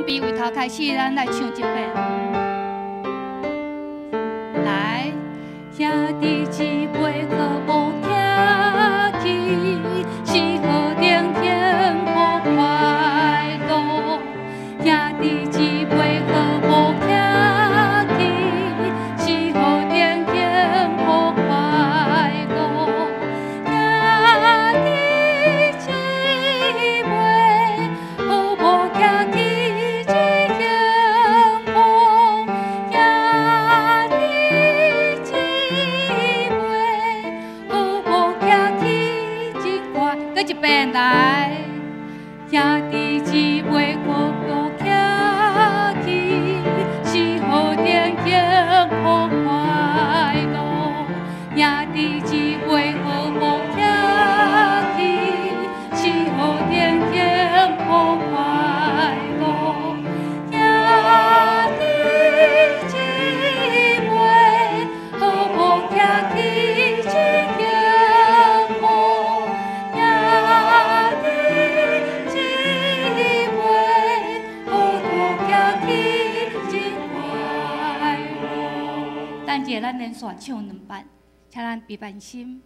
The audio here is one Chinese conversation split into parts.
比为头开始，咱来唱一遍。来，兄弟姊妹可无客气，是好顶幸福快乐。兄弟姊妹可无客气，是好顶幸福快乐。兄弟姊妹好无客气，是幸福。兄弟姊妹好无客气，真快。搁一遍来，兄弟姊妹好无客气，是好顶幸福快乐。兄弟姊妹好无客气，是好顶幸福快乐。兄弟姊妹好无客气，是幸福。兄弟姊妹好无客气，真快乐。等下咱连续唱两遍，请咱别担心。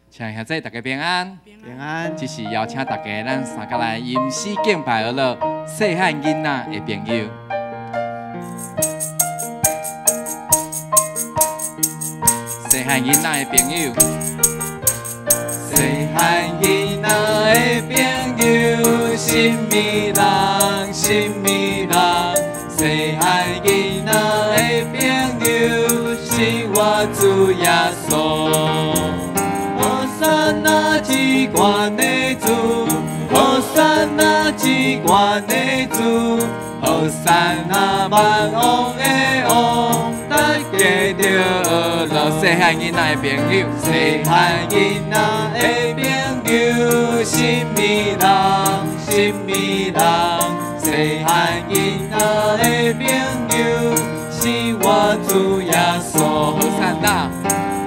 请现在大家平安，平安。这是邀请大家咱三个来吟诗敬拜而乐，细汉囡仔的朋友。细汉囡仔的朋友，细汉囡仔的朋友，什么人？什么人？细汉囡仔的朋友，是我主耶稣。hosanna 之冠的主，hosanna 之冠的主，hosanna 万王的王，大家着乐。细汉囡仔的朋友，细汉囡仔的朋友，什么人？什么人？细汉囡仔的朋友，是我主耶稣。hosanna。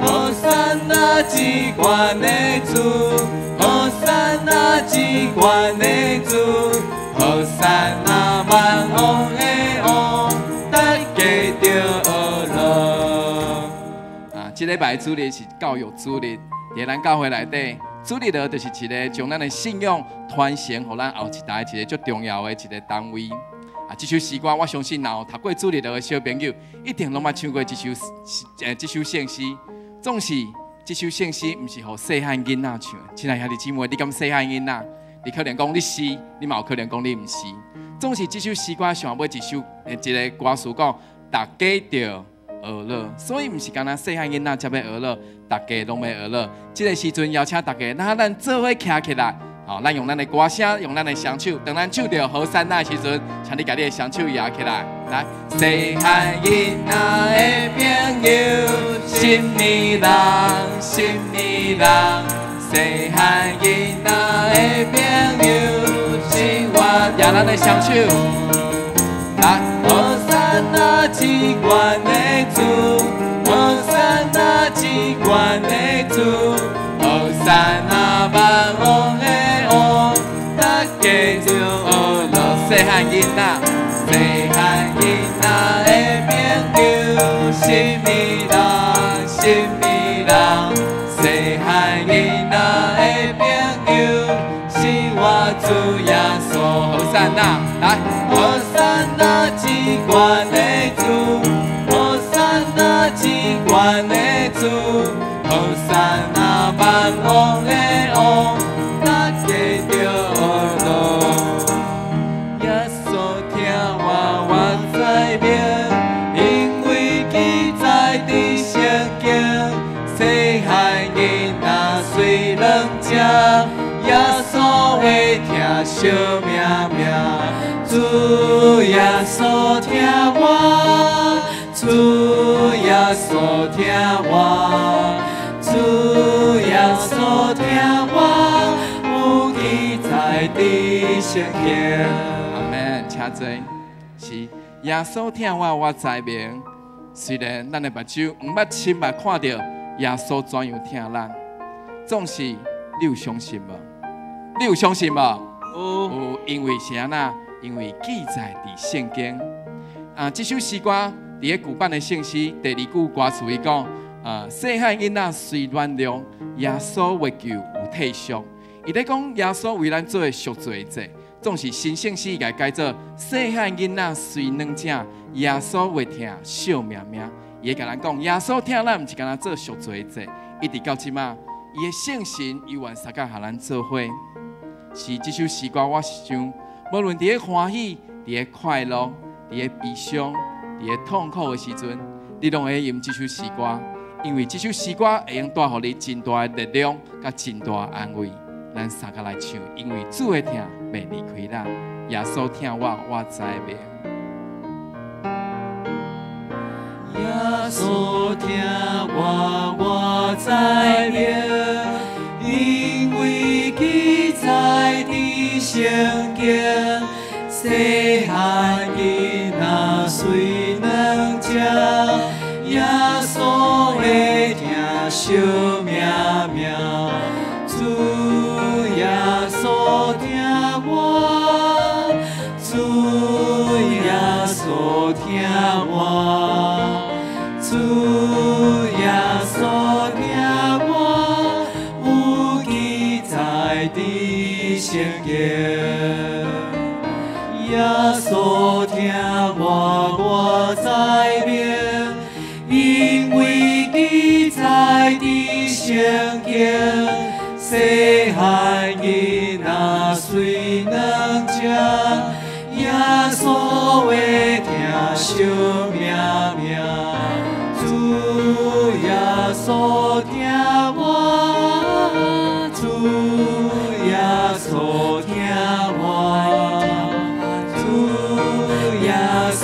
hosanna 之冠的主，hosanna 之冠的主，hosanna 万王的王，大家着乐。这礼拜主日是教育主日，在咱教会内底，主日呢就是一个将咱的信仰传承，予咱后一代一个最重要的一个单位。这首诗歌，我相信若有读过主日的小朋友，一定拢捌唱过这首圣诗。总是这首圣诗，毋是予细汉囡仔唱的。亲爱兄弟姊妹，你敢细汉囡仔？你可能讲你是，你嘛有可能讲你毋是。总是这首诗歌上尾一个歌词讲，大家着学乐，所以毋是干那细汉囡仔才要学乐，大家拢要学乐。这个时阵邀请大家，咱做伙徛起来。咱用咱的歌声，用咱的双手，当咱唱到好山那时阵，请你家你的双手摇起来。来，细汉囡仔的朋友，什么人？什么人？细汉囡仔的朋友，是我摇咱的双手。来，好山那之冠的主，好山那之冠的主，好山那万王的。大家就学乐，细汉囡仔，细汉囡仔的朋友，什么人？什么人？细汉囡仔的朋友，是我主耶稣。hosanna，来，hosanna之冠的主，hosanna之冠的主，hosanna万王的王，大家就。耶稣会听惜命命，主耶稣听我，主耶稣听我，主耶稣听我，有记载的圣经。阿门，请坐。是耶稣听我，我知明。虽然咱的目睭唔捌亲目看到耶稣怎样听咱，总是你有相信无？你有相信无？有，因为是安那？因为记载伫圣经。这首诗歌伫咧旧版的圣诗第2句歌词伊讲：细汉囡仔虽软弱，耶稣为救有体恤。伊咧讲耶稣为咱做的赎罪祭。总是新圣诗甲改做细汉囡仔虽软正，耶稣为听惜命命。伊会甲咱讲，耶稣听咱，毋是干那做赎罪祭，一直到即马，伊的圣神永远相甲和咱做伙。是这首诗歌，我是想，无论伫咧欢喜、伫咧快乐、伫咧悲伤、伫咧痛苦的时阵，你拢会用这首诗歌，因为这首诗歌会用带予你真大的力量，甲真大的安慰。咱三个来唱，因为主的听袂离开咱，耶稣听我，我知明。耶稣听我，我知明，因为记载的圣经，细汉囡仔虽软正，耶稣会听惜命命。主耶稣听我，主耶稣听我，主耶稣听我，有记载的圣经。耶稣听我，我知明，因为记载的圣经。细汉囡仔虽软正，耶稣会听惜命命。主耶稣听我，主耶稣听我，主耶稣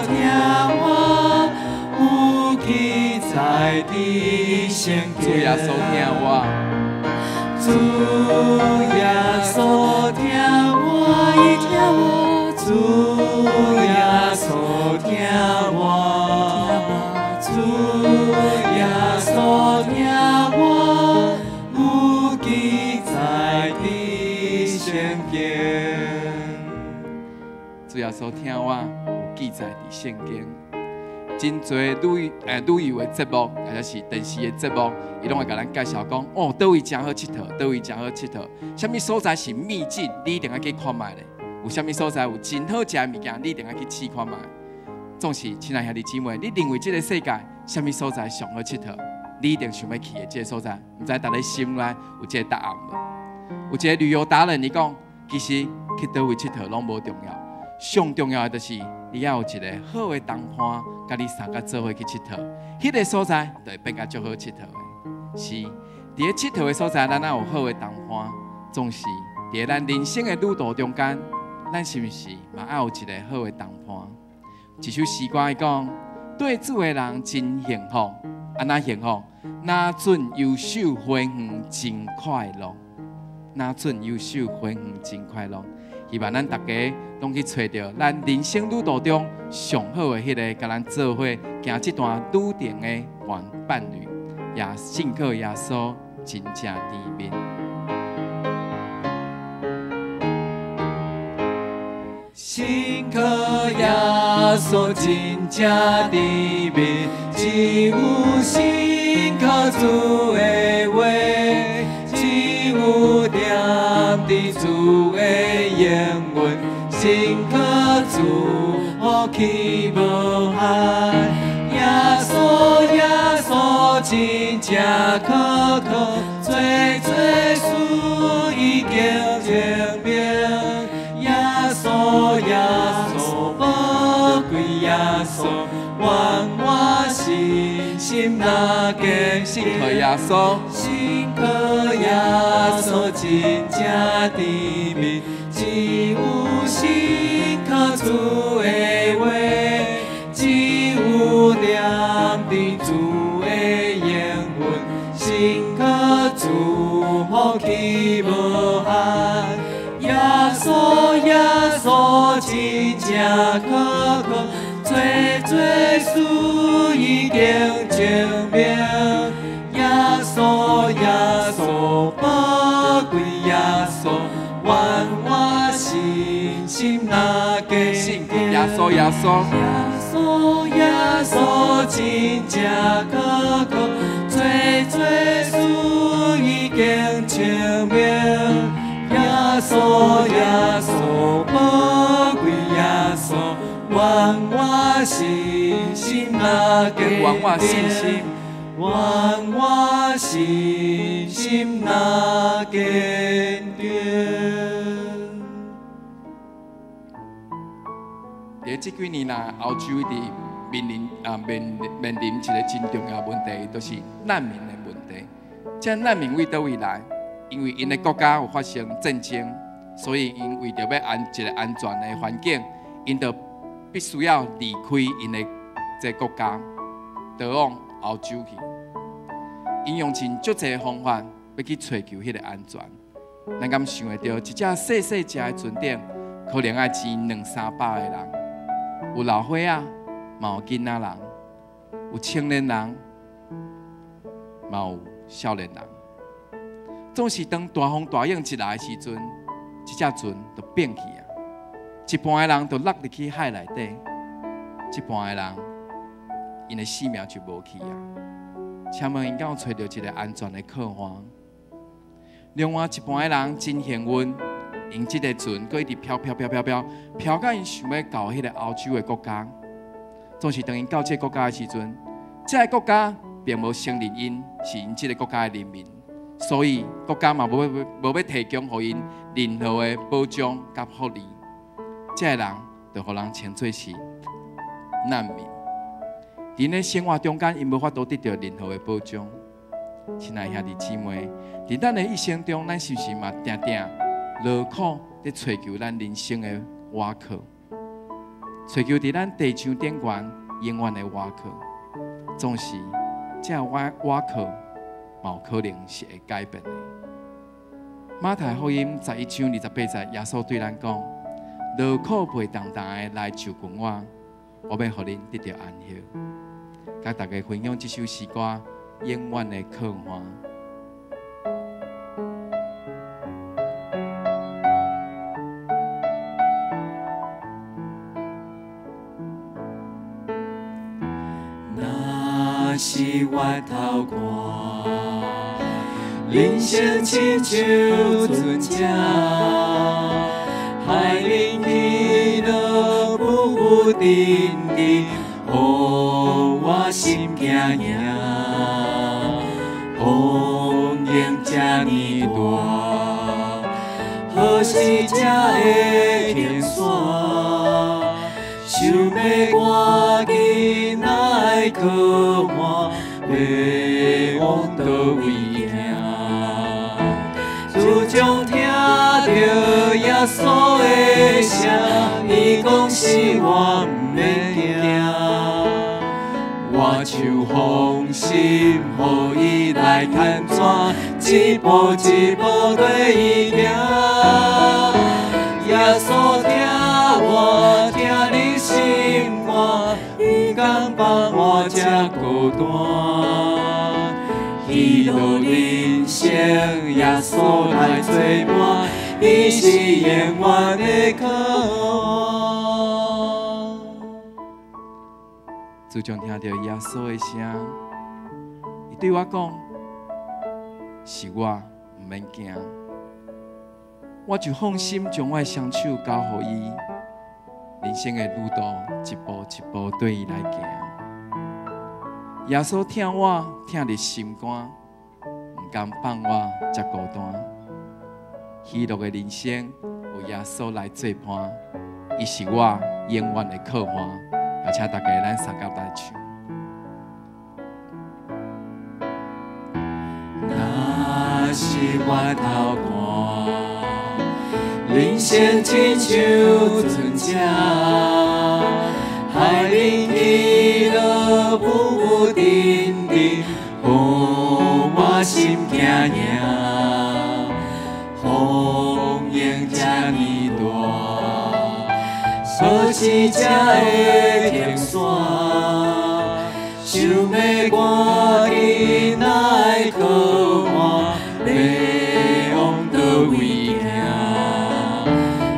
听我，有记载的圣经。主耶稣听我。主耶稣听我，伊听我，主耶稣听我，主耶稣听我，有记载的圣经。主耶稣听我，有记载的圣经。真多旅游的节目，或者是电视的节目，伊拢会甲咱介绍讲，哦，倒位真好佚佗，倒位真好佚佗。什么所在是秘境，你一定要去看卖咧。有什么所在有真好食的物件，你一定要去试看卖。总是，亲爱兄弟姊妹，你认为这个世界什么所在上好佚佗，你一定想要去的这个所在，唔知大家心内有这个答案无？有一个旅游达人，伊讲，其实去倒位佚佗拢无重要，上重要的就是你要有一个好的同伴。甲你三个做伙去佚佗，迄个所在就会变甲足好佚佗的。是，伫咧佚佗的所在，咱若有好的同伴，总是伫咱人生的旅途中间，咱是毋是嘛要有一个好的同伴？一首诗歌伊讲，对主的人真幸福，安那幸福？哪准优秀欢愉真快乐？哪准优秀欢愉真快乐？希望咱大家拢去找到咱人生旅途中上好的迄个，甲咱做伙行这段旅程的原伴侣，也信靠耶稣真正甜蜜。信靠耶稣真正甜蜜，只有信靠主的话，只有念伫主的言语，信靠主，福气无限。耶稣真正可靠，最事已经证明。耶稣宝贵耶稣，愿我心那坚信靠耶稣，信靠耶稣真正甜蜜，只有信靠真正可靠，最最事已经证明。耶稣，耶稣，宝贵耶稣，愿我信心那个信耶稣，耶稣，耶稣，耶稣，真正可靠，最最事已经证明。耶稣，耶稣，宝贵耶稣，愿我信心那个愿我信心。愿我信心那坚定。在这几年啦，欧洲伫面临一个真重要问题，就是难民的问题。这难民为倒位来？因为因的国家有发生战争，所以因为着要一个安全的环境，因就必须要离开因的这国家，逃往欧洲去。因用尽足侪方法要去追求迄个安全。咱敢想会到，一只细细只的船艇，可能要钱200-300个人，有老伙仔，嘛有囡仔人，有青年人，嘛有少年人。总是当大风大影一来的时阵，一只船就变去啊。一半的人就落入去海内底，一半的人因的性命就无去啊。请问因敢有找到一个安全的靠岸？另外一半的人真幸运，因这个船佫一直飘到因想要到迄个欧洲的国家。总是当因到这个国家的时阵，这个国家并无承认因是因这个国家的人民，所以国家嘛无要提供予因任何的保障甲福利。这个人就互人称作是难民。伫咧生活中间，因无法度得到任何的保障。亲爱兄弟姊妹，伫咱的一生中，咱是不是嘛定定劳苦在追求咱人生的瓦靠，追求伫咱地上顶悬永远的瓦靠？总是这瓦靠，嘛有可能是会改变的。马太福音11章28节，耶稣对咱讲：劳苦背重担的来就近我，我要互恁得到安息。甲大家分享这首诗歌《永远的靠岸》。若是我头看，人生亲像船只，海面起落不定定。我心惊惊，风影这呢大，何时才会停线？想要赶紧来靠岸，要往倒位行？自从听到耶稣的声，伊讲是我不免惊。我就放心，予伊来牵转，一步一步对伊行。耶稣听我，听你心肝，伊敢放我这孤单。喜乐人生，耶稣来作伴，伊是永远的靠岸。自从听到耶稣的声，伊对我讲：“是我，唔免惊。”我就放心将我的双手交予伊，人生的路途一步一步对伊来行。耶稣听我，听入心肝，唔甘放我这孤单。喜乐的人生有耶稣来作伴，伊是我永远的靠岸。也请大家咱三甲来唱。若是我头看，人生亲像船只，海面起落不定定，我心惊惊，风影这呢大。好似才会停线，想要赶紧来靠岸，要往倒位行？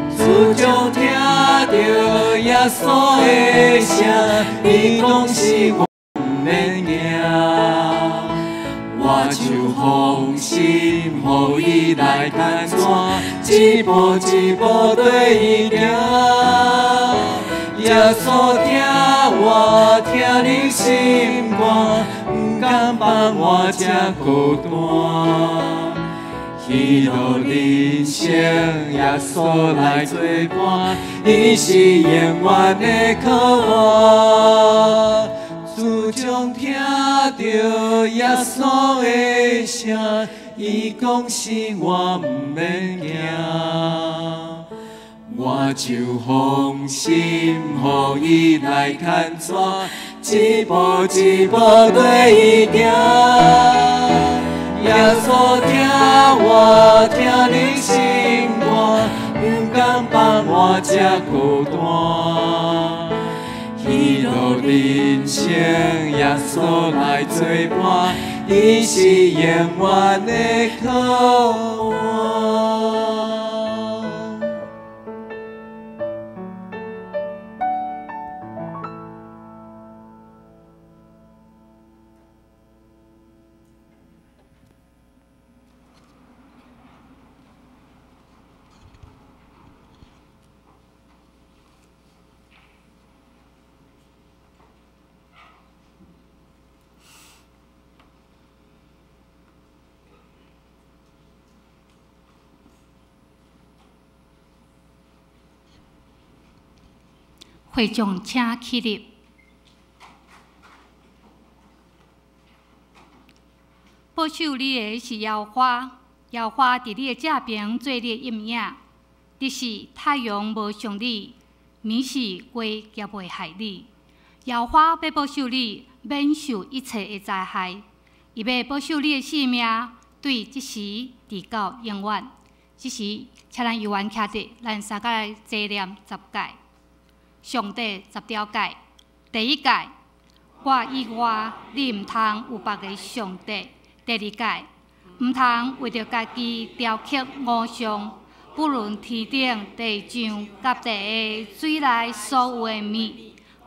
自从听到耶稣的声，伊讲是我不免惊，我就放心，予伊来牵线，一步一步对伊行。耶稣听我，听你心肝，不敢放我这孤单。彼路人生，耶稣来作伴，伊是永远的靠岸。自从听到耶稣的声，伊讲是我不免惊，我就放心，予伊来牵线，一步一步对伊行。耶稣听我，听你心肝，不敢放我这孤单。彼路人生，耶稣来作伴，伊是永远的靠岸。会众请起立。保守你的是妖花，妖花伫你的正边做你的阴影。你是太阳无伤你，暝是月也袂害你。妖花要保守你，免受一切的灾害。伊要保守你的性命，对即时直到永远。即时，请咱由原徛伫，咱三个来坐念10届。上帝10条诫，第1诫，我以外你毋通有别个上帝。第2诫，毋通为着家己雕刻偶像，不论天顶、地上、甲地的水内所有的物，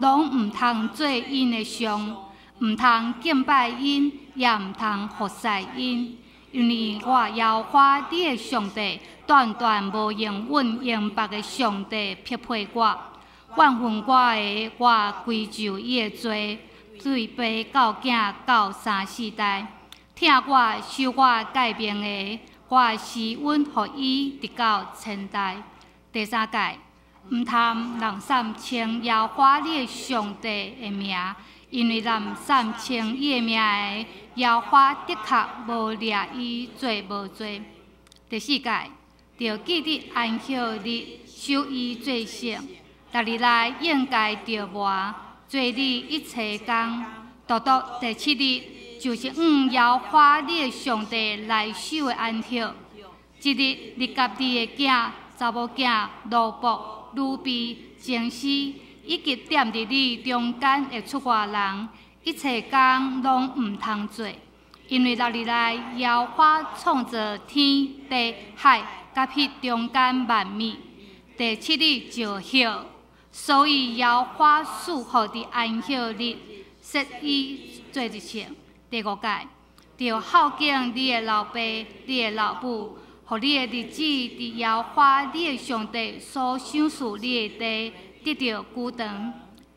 拢毋通做因的像，毋通敬拜因，也毋通服侍因，因为我耶和华你的上帝，断断无用别个上帝匹配我。万分我的，我归咎伊的罪，对爸到囝到3、4代，听我受我诫命的，我施恩予伊直到1000代。第3诫，毋通人善称耶和华你的上帝的名，因为人善称伊的名的，耶和华的确无掠伊做无罪。第4诫，着记得安息日，守伊做圣。6日内应该着活，做你一切工，独独第7日，就是耶和华你的上帝来守的安息。即日你甲你的囝、查某囝、奴仆、女婢、精师，以及踮伫你中间的出外人，一切工拢毋通做，因为6日内耶和华创造天地海，甲迄中间万物，第7日就休。所以耶和华赐予伫安息日，设伊做一圣。第5诫，着孝敬你的老爸、你的老母，互你的日子伫耶和华你的上帝所赏赐你的地得到久长。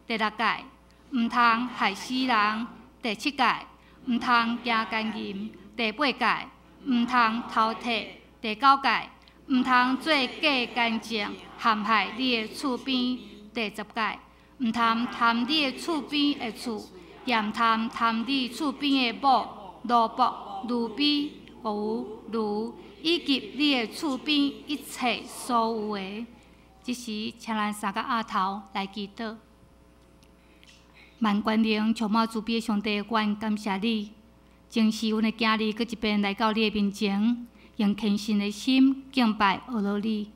第6诫，毋通害死人。第7诫，毋通行奸淫。第8诫，毋通偷窃。第9诫，毋通做假干净，陷害你的厝边。第10诫，毋通贪你的厝边的厝，也毋通贪你厝边的某、奴仆、女婢、牛、驴，以及你的厝边一切所有的。这时，请咱三个额头来祈祷。万权能、充满慈悲的上帝，愿感谢你，正是阮的今日，搁一遍来到你的面前，用虔诚的心敬拜、学罗你。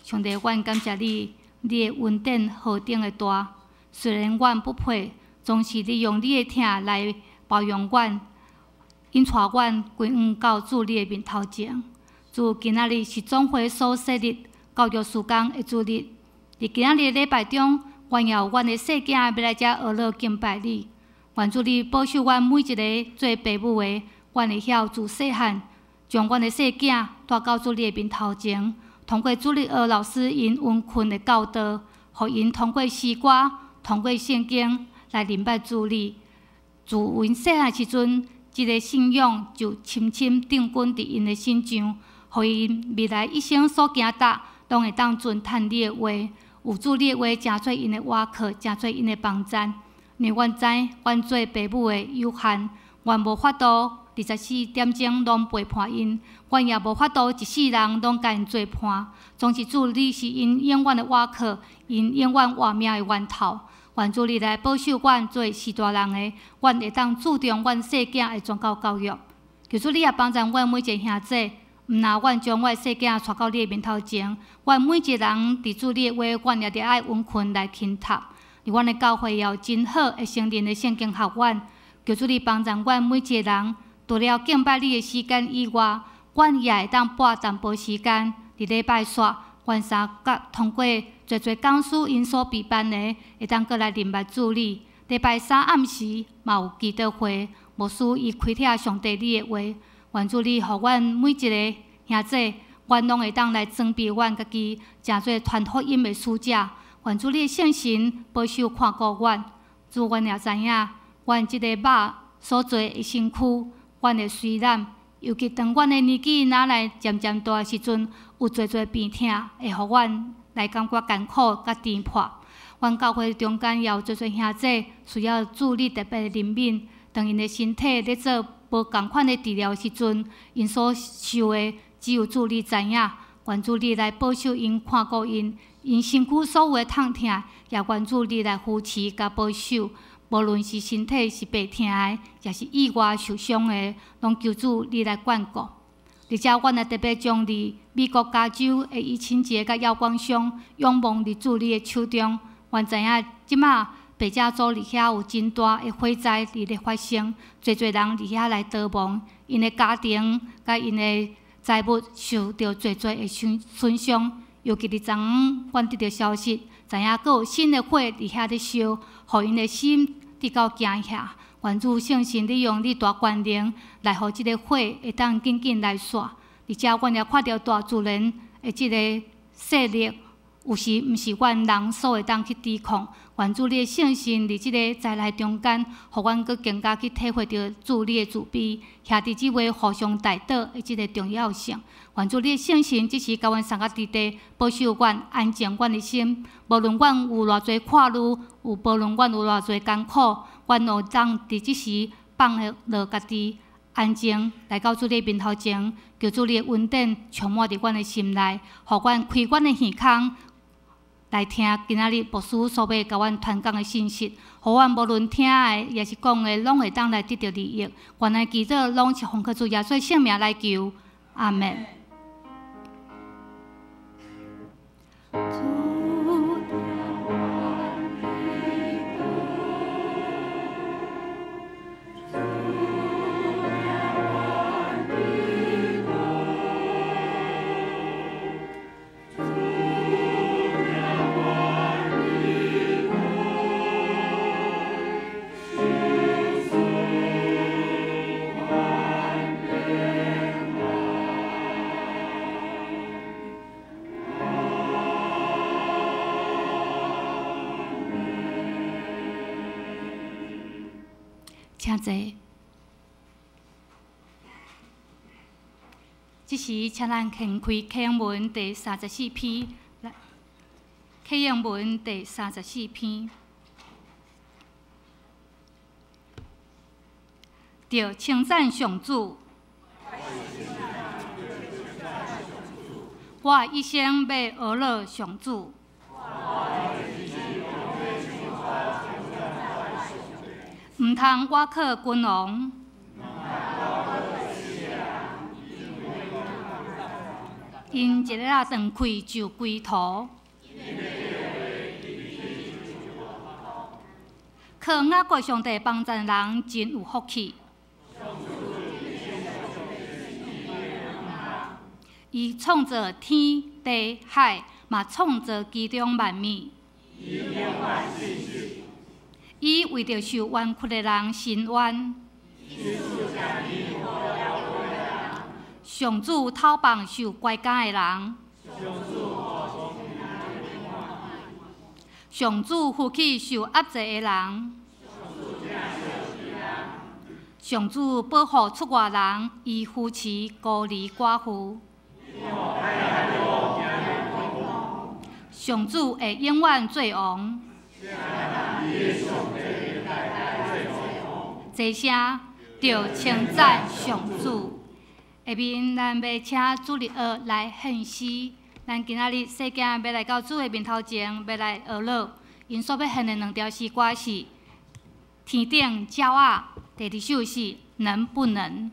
上帝，愿感谢你。你的恩典何等的大！虽然阮不配，总是你用你的疼来包容阮，引带阮归往到主你的面头前。主今仔日是总会所设立教育时间的主日，伫今仔日礼拜中，愿有阮的细囝要来遮学乐敬拜你。愿主你保守阮每一个做父母的，阮会晓自细汉将阮的细囝带到主你的面头前，通过主日学老师因温困的教导，互因通过诗歌、通过圣经来明白主你。自因细汉时阵，即个信仰就深深定根伫因的心上，互因未来一生所行达，拢会当遵趁你的话。有主你的话，诚做因的瓦靠，诚做因的帮赞。因为阮知，阮做父母的有限，阮无法度24点钟拢陪伴因，阮也无法度一世人拢甲因做伴。总是主你是因永远的瓦靠，因永远活命的源头。愿主你来保守阮做士大人的，阮会当注重阮细囝的宗教教育。求主你也帮助阮每一个兄弟。毋若阮将我细囝带到你的面头前，阮每一个人伫主你的话，阮也得爱温困来倾读。伫阮的教会也有真好的成人的圣经学院，求主你帮助阮每一个人，除了敬拜你的时间以外，阮也会当拨淡薄时间伫礼拜煞，阮三甲通过侪讲师因所备办的，会当过来明白主你。礼拜三暗时嘛有祈祷会，牧师伊开帖上帝你的话。愿主你，互阮每一个兄弟，阮拢会当来装备阮家己，诚做传福音的使者。愿主你的圣神保守看顾阮。主，阮也知影，阮即个肉所做的身躯，阮的虽然，尤其当阮的年纪若来渐渐大的时阵，有侪病痛，会互阮来感觉艰苦甲颠簸。阮教会中间也有侪兄弟需要主你特别的怜悯，当因的身体咧做无共款的治疗的时阵，因所受的只有主你知影。愿主你来保守因、看顾因，因身躯所有的痛痛，也愿主你来扶持甲保守。无论是身体是白痛的，也是意外受伤的，拢求主你来眷顾。而且，阮也特别将伫美国加州的疫情节甲耀光乡，仰望伫主你的手中。阮知影即马北加州伫遐有真大的火灾伫咧发生，侪人伫遐来逃亡，因的家庭甲因的财物受到侪的损伤。尤其伫昨昏，阮得到消息，知影阁有新的火伫遐咧烧，互因的心直到惊吓。愿主圣神，你用你大权能来，互即个火会当紧紧来煞。而且，阮也看到大自然的即个势力，有时毋是阮人所会当去抵抗。愿主你的圣神伫即个灾难中间，互阮阁更加去体会到主你的慈悲，兄弟姊妹互相代祷的即个重要性。愿主你的圣神即时甲阮三个伫地，保守阮，安静阮的心。无论阮有偌济看路，无论阮有偌济艰苦，阮都当伫即时放落家己，安静来到主你面头前，求主你的恩典充满伫阮的心内，互阮开阮的耳孔。来听今仔日牧师所要甲阮传讲的信息，互阮无论听的也是讲的，拢会当来得到利益。原来祈祷拢是奉靠主耶稣圣名来求，阿门。请坐。这时，请咱掀开启应文第34篇。启应文第34篇，着称赞上主。我一生要学乐上主。毋通我靠君王，因一日断开就归途。靠雅各上帝帮助人真有福气。伊创造天地海，嘛创造其中万物。伊为着受冤屈的人伸冤。上主讨棒受乖家的人。上主扶起受压制的人。上主保护出外人，伊扶持孤儿寡妇。上主会永远做王。这声着称赞上主。下面咱要请主日学来献诗。咱今仔日细件要来到主的面头前，要来学乐。因所要献的2条诗歌是《天顶鸟仔》，第2首是《能不能》。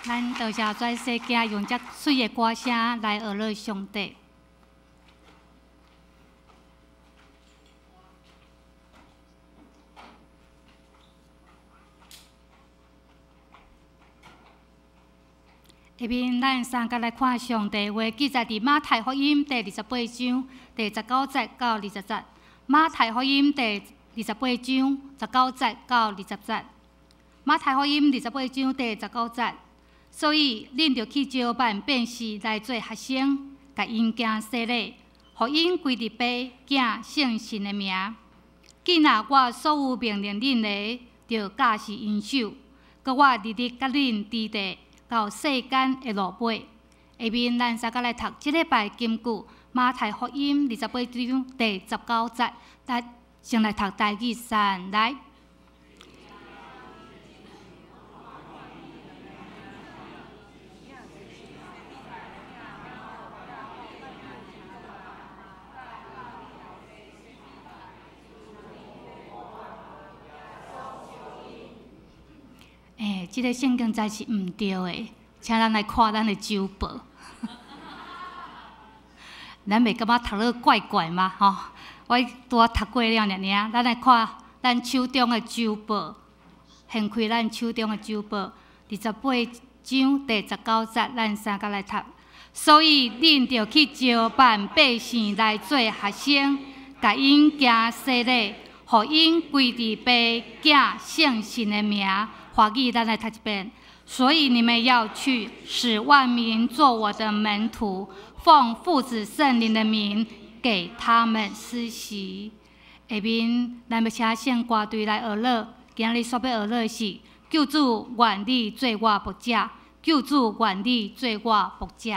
咱多谢全世界用遮水的歌声来学乐上帝。下面咱三个来看上帝话，记载伫马太福音第28章第19节到20节。马太福音第28章19节到20节。马太福音28章第19节。所以，恁着去招万变士来做学生，甲因行洗礼，互因归伫爸、囝、圣神的名。记若我所有命令恁的，着教示因守。佮我日日甲恁伫地。到世间的落尾，下面咱三个来读即礼拜金句，马太福音28章第19节，咱先来读第3来。即个圣经才是毋对的，请咱来看咱的周报。咱袂感觉读了怪怪嘛？吼，我拄读过了尔，咱来看咱手中的周报，掀开咱手中的周报，28章第19节，咱三个来读。所以恁着去招万百姓来做学生，甲因行洗礼，互因归伫爸、囝、圣神的名。华语咱来读一遍。所以你们要去，使万民做我的门徒，奉父子圣灵的名给他们施洗。下面咱要请圣歌队来学乐，今日所要学乐是救主愿你做我牧者，救主愿你做我牧者。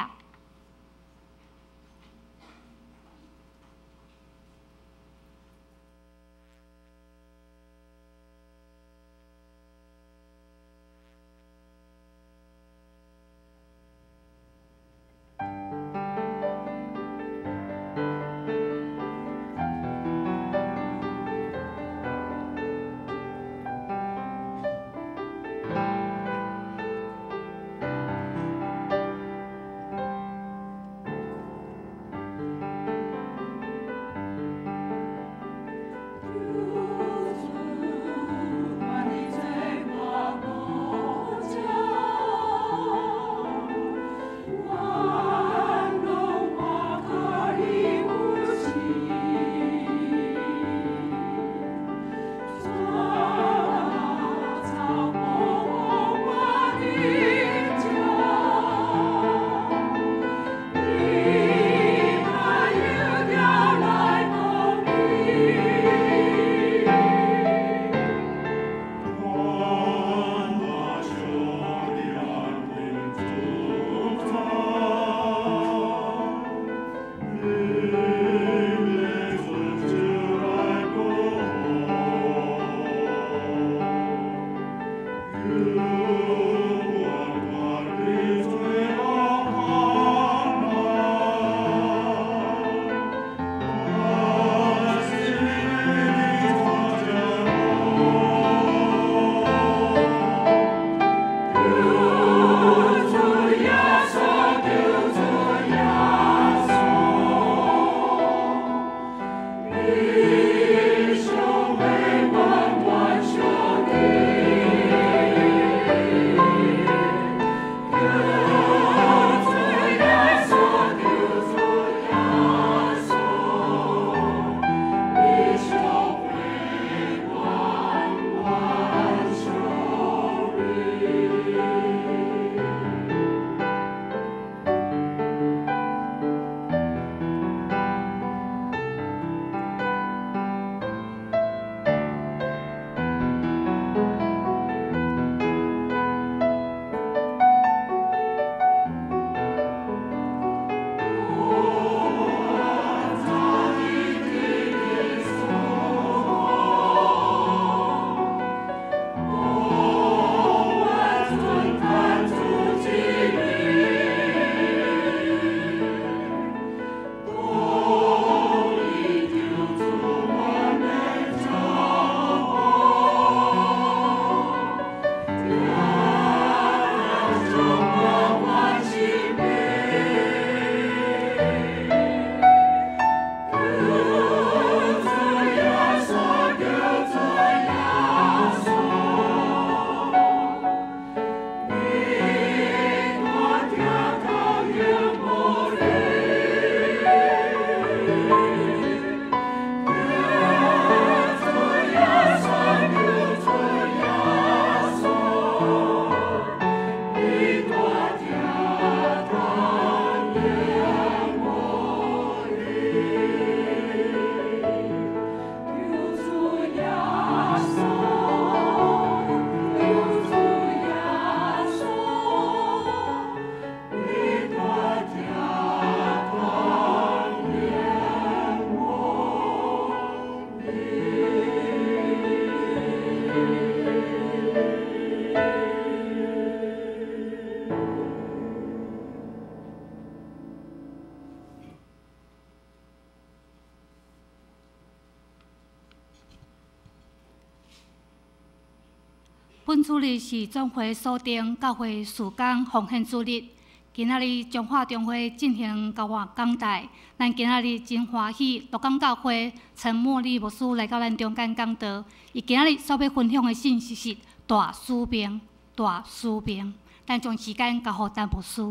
主日是总会锁定教会事工奉献主日。今仔日中华中会进行教化讲台，咱今仔日真欢喜，鹿港教会陈茉莉牧师来到咱中间讲道。伊今仔日所要分享的信息是大使命，大使命。咱将时间交予陈牧师。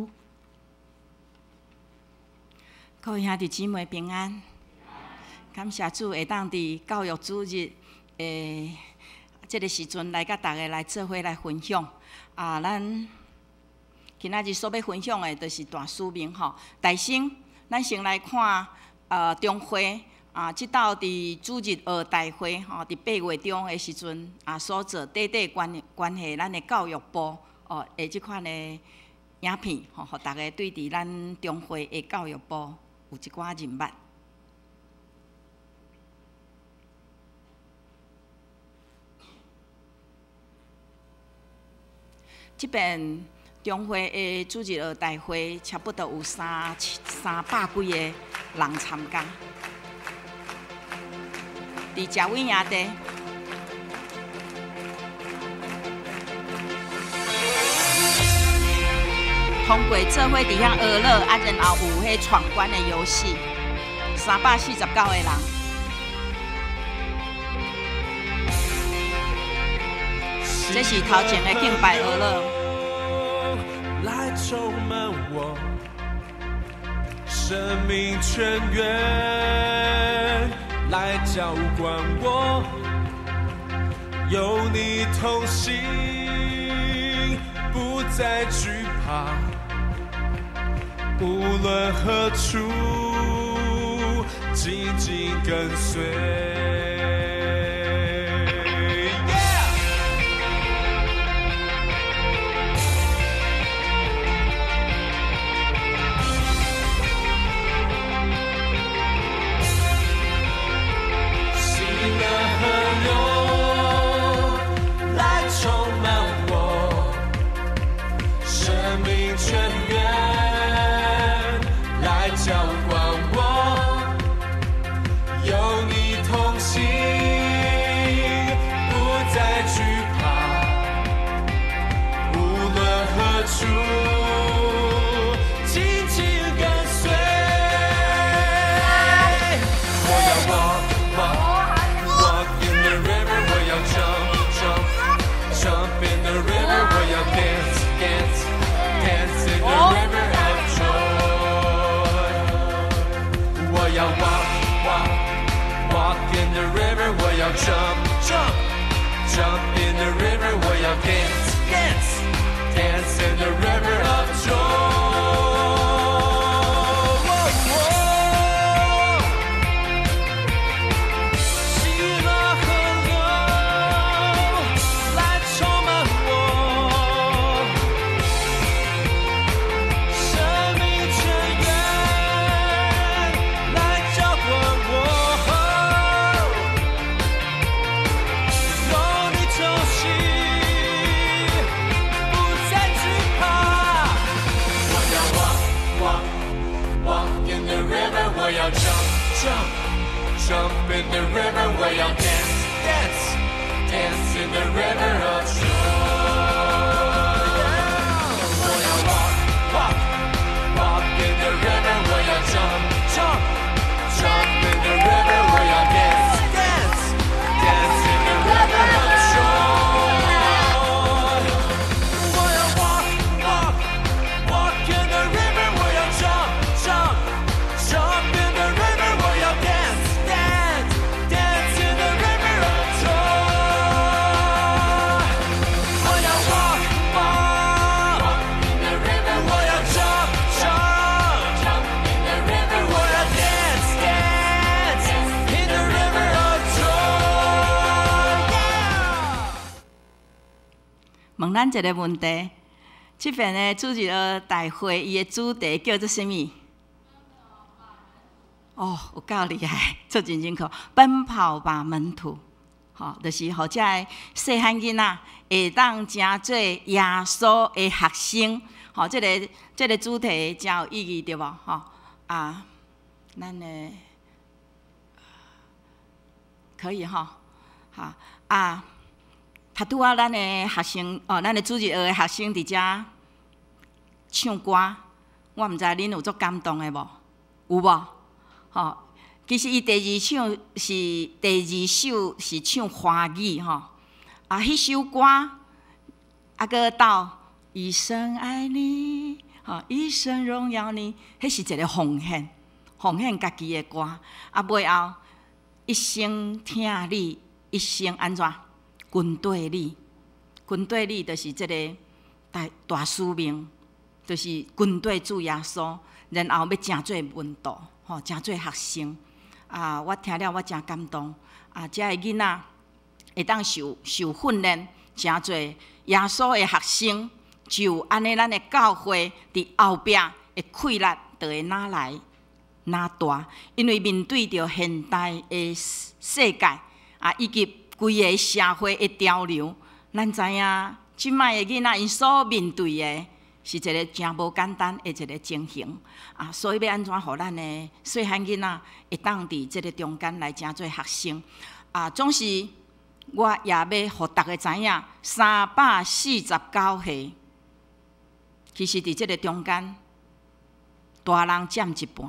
各位兄弟姊妹平安，感谢主会当伫教育主日这个时阵来甲大家来做伙来分享咱今仔日所要分享的，就是大使命吼。大先，咱先来看中会即道伫主日学大会吼，伫8月中的时阵所做短关系咱的教育部的即款的影片吼，互大家对伫咱中会的教育部有一寡认捌。即边中会的主日学大会，差不多有300几个人参加。伫嘉伟营地，通过做伙伫遐学乐，然后有迄闯关的游戏，349个人。这是头前的敬拜学乐。来充满我，生命泉源来浇灌我，有你同行，不再惧怕，无论何处，紧紧跟随。Jump in the river， 我要 dance in the river of joy。喜乐河流来充满我，生命泉源来浇灌我。我要 jump in the river， 我要 dance in the river of joy。我要 walk in the river， 我要 jump in the river， 我要 dance in the river of joy。我要 walk in the river， 我要 jump in the river， 我要 dance in the river of joy。我要 walk in the river， 我要 jump in the river， 我要 dance in the river of joy。问咱一个问题，这边的主日学大会，伊的主题叫做什么？有够厉害，做认真课，奔跑吧门徒，就是互遮个细汉囡仔会当成做耶稣的学生，这个主题真有意义，对无？咱的可以拄拄啊，咱的学生咱的主日学的学生伫遮唱歌，我毋知恁有足感动的无？有无？吼，其实伊第二首是唱华语吼，啊，迄首歌啊，搁到一生爱你，吼，一生荣耀你，迄是一个奉献家己的歌，啊，尾后一生听你，一生安怎？军队里，就是即个大使命，就是军队主耶稣，然后要成做门徒，吼，成做学生。啊，我听了我真感动。啊，遮个囡仔会当受训练，成做耶稣的学生，就安尼咱的教会伫后壁的气力就会哪大，因为面对着现代的世界啊，以及规个社会的潮流，咱知影，即摆的囡仔因所面对的是一个真无简单的一个情形啊，所以要安怎互咱的细汉囡仔会当伫即个中间来成做学生啊？总是我也要互大家知影，349岁，其实伫即个中间，大人占一半。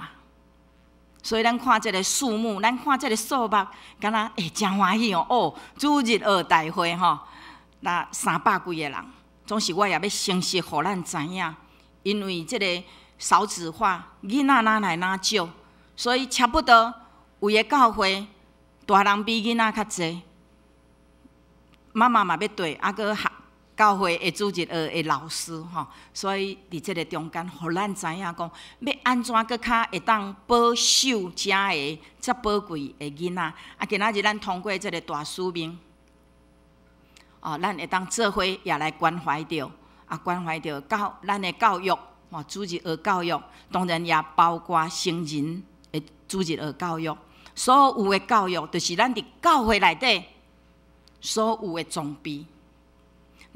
所以咱看这个数目，咱看这个数目，敢若真欢喜哦！主日学大会吼，那300几个人，总是我也要诚实，互咱知影，因为这个少子化，囡仔哪来哪少，所以差不多有个教会，大人比囡仔较济，妈妈嘛要对，啊搁教会的主日学的老师吼，所以伫即个中间，互咱知影讲，要安怎搁较会当保守遮个遮宝贵的囡仔。啊，今仔日咱通过即个大使命，咱会当做伙也来关怀着，关怀着咱的教育，主日学教育，当然也包括成人的主日学教育。所有的教育，就是咱伫教会内底所有的装备。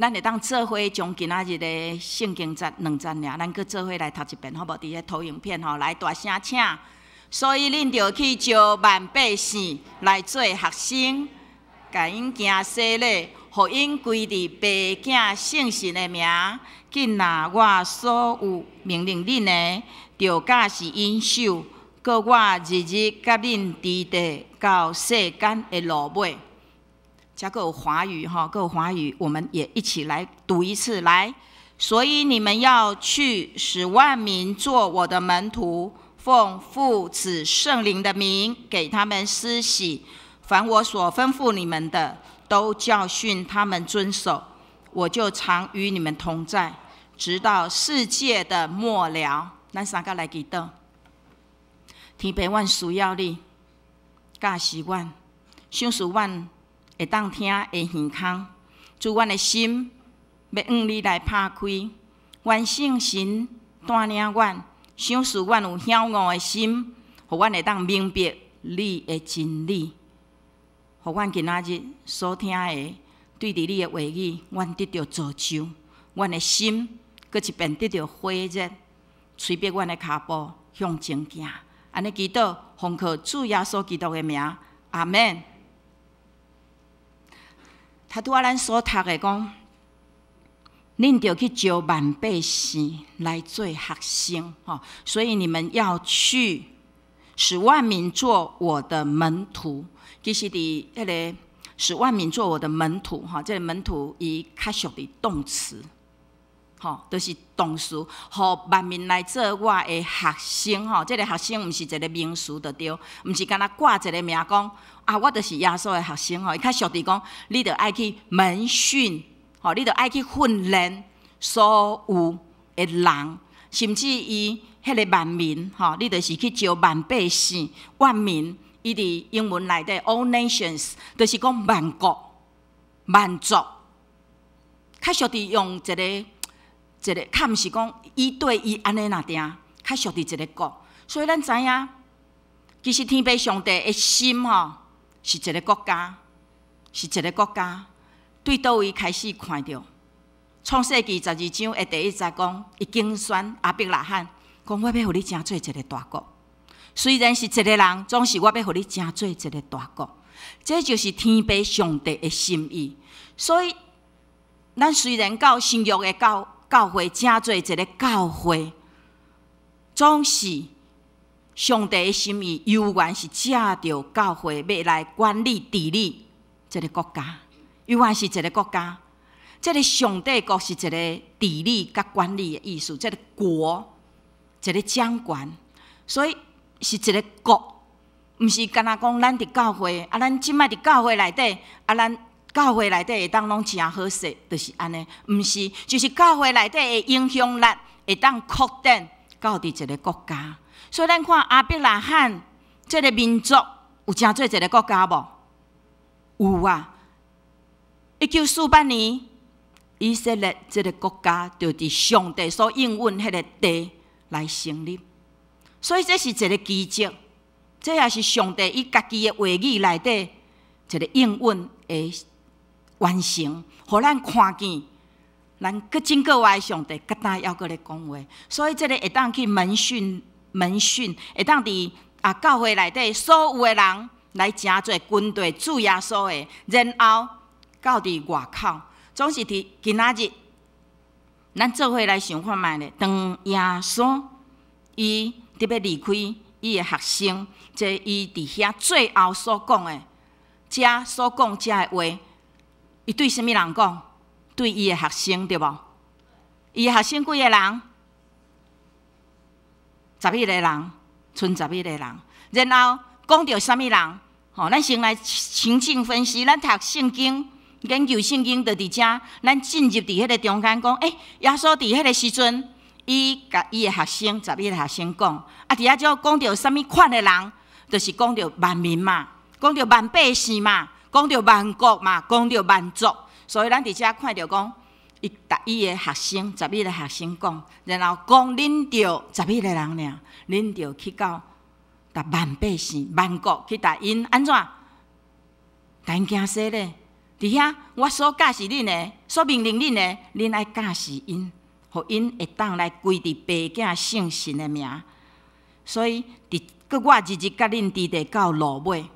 咱会当做伙将今仔日的圣经节2节尔，咱搁做伙来读一遍，好无？伫个投影片吼，来大声请。所以恁着去招万百姓来做学生，甲因行洗礼，互因归伫爸囝圣神的名。紧拿我所有命令恁的，着假是因守，搁我日日甲恁伫地到世间的路尾。加个华语哈，个华语，我们也一起来读一次来。所以你们要去，使万民做我的门徒，奉父子圣灵的名给他们施洗。凡我所吩咐你们的，都教训他们遵守。我就常与你们同在，直到世界的末了。咱三个来祈祷。天父，阮需要你，教示阮，想使阮会当听会耳孔，主阮的心要向你来拍开，愿圣神带领阮，想使阮有晓悟的心，互阮会当明白你的真理，互阮今仔日所听的对伫你的话语，阮得到造就，阮的心搁一遍得到火热，催逼阮的脚步向前行。安尼祈祷，奉靠主耶稣基督的名，阿门。他拄仔咱所读的讲，恁着去招万百姓来做学生，所以你们要去，使万民做我的门徒。其实伫迄个使万民做我的门徒，这个门徒伊较属于动词，就是动词，互万民来做我的学生。这个学生毋是一个名词就对，毋是干那挂一个名讲。我就是耶稣的学生伊较属于讲，你着爱去门训，你着爱去训练所有的人，甚至伊迄个万民，你着是去招万百姓、万民。伊伫英文内底 all nations， 就是讲万国、万族，较属于用一个，较毋是讲一对一安尼那定，较属于一个国。所以咱知影，其实天父上帝的心是一个国家，是一个国家。对倒位开始看到？创世纪12章的第1节讲，伊竞选亚伯拉罕，讲我要互你成做一个大国。虽然是一个人，总是我要互你成做一个大国。这就是天父上帝的心意。所以，咱虽然到新约的教会真做一个教会，总是上帝的心意，永远是借着教会要来管理治理这个国家，永远是一个国家。这个上帝国是一个治理甲管理的意思，这个国，一个掌权，所以是一个国，毋是干那讲咱伫教会，啊，咱即摆伫教会内底，啊，咱教会内底会当拢真好势，就是安尼，毋是，就是教会内底的影响力会当扩展到伫一个国家。所以咱看亚伯拉罕这个民族有真做一个国家无？有啊！1948年，以色列这个国家就伫上帝所应允迄个地来成立。所以这是一个奇迹，这也是上帝伊家己的话语内底一个应允的完成，互咱看见。咱搁真个话，上帝搁当还搁咧讲话，所以这个会当去门训，会当伫教会内底所有的人来真做军队主耶稣的，然后到伫外口，总是伫今仔日，咱做伙来想看觅咧，当耶稣伊特别离开伊的学生，即伊伫遐最后所讲的，遮所讲遮的话，伊对什么人讲？对伊的学生对无？伊的学生几个人？11个人，剩11个人。然后讲到什么人？咱先来情境分析。咱读圣经、研究圣经，就伫遮，咱进入伫迄个中间讲，耶稣伫迄个时阵，伊甲伊的学生11个学生讲，伫遐就讲到什么款的人，就是讲到万民嘛，讲到万百姓嘛，讲到万国嘛，讲到万族。所以咱伫遮看到讲，伊甲伊的学生11个学生讲，然后讲恁着11个人尔，恁着去到达万百姓、万国去达因安怎？达因惊死咧！伫遐我所教示恁的，所命令恁的，恁爱教示因，互因会当来归伫爸囝圣神的名。所以搁我日日甲恁伫地到落尾，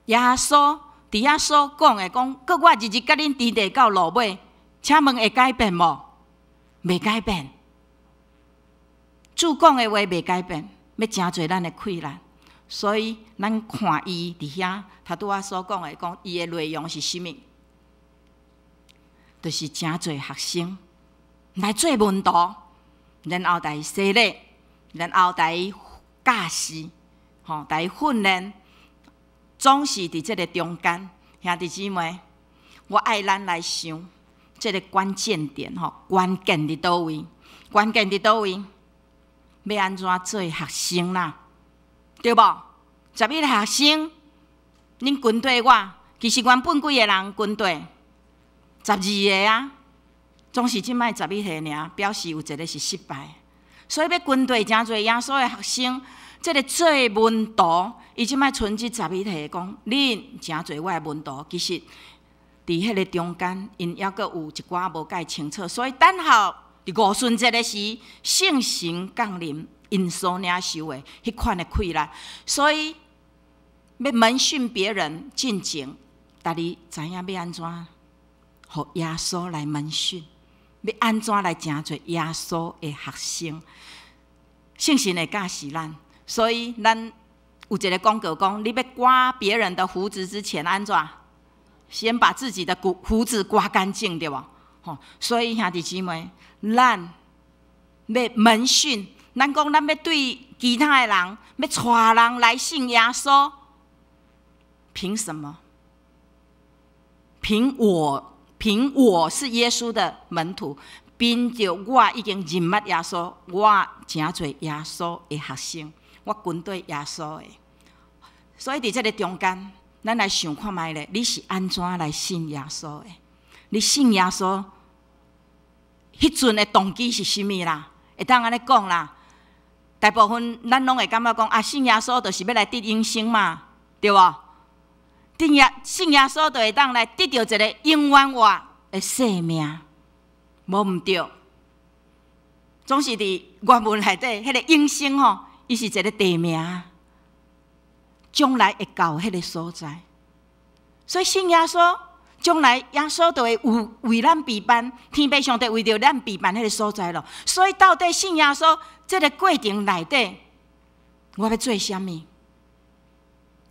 耶稣。伫遐所讲的，讲，搁我日日甲恁伫地到落尾，请问会改变无？袂改变。主讲的话袂改变，要真侪咱的困难。所以咱看伊伫遐，他拄仔所讲的，讲伊的内容是啥物？就是真侪学生来做门徒，然后来洗礼，然后来教示，来训练。总是伫这个中间，兄弟姊妹，我爱咱来想这个关键点关键伫倒位？关键伫倒位？要安怎做学生啦？对无？11个学生，恁军队我其实原本几个人军队？12个啊，总是即摆11个尔，表示有一个是失败。所以要军队真侪耶稣的学生。这个做门徒，伊即摆剩即11个讲，恁真侪我的门徒，其实伫迄个中间，因还阁有一寡无解清楚，所以等候伫5旬节的时，圣神降临，因所领受的迄款的困难，所以要门训别人进前，大家知影要安怎，互耶稣来门训，要安怎来真做耶稣的学生，圣神会教示咱。所以，咱有一个广告讲，你要刮别人的胡子之前，安怎？先把自己的胡子刮干净，对吧？所以兄弟姊妹，咱要门训，咱讲咱要对其他的人，要带人来信耶稣，凭什么？凭我是耶稣的门徒。凭着我已经认捌耶稣，我真做耶稣的学生。我军队耶稣的，所以伫这个中间，咱来想看觅咧，你是安怎来信耶稣的？你信耶稣，迄阵的动机是啥物啦？会当安尼讲啦，大部分咱拢会感觉讲信耶稣就是要来得永生嘛，对无？信耶稣就会当来得到一个永远活的生命，无毋对。总是伫原文内底，迄个永生伊是一个地名，将来会到迄个所在。所以信耶稣，将来耶稣就会为咱备办，天父上帝为着咱备办迄个所在咯。所以到底信耶稣这个过程内底，我要做啥物？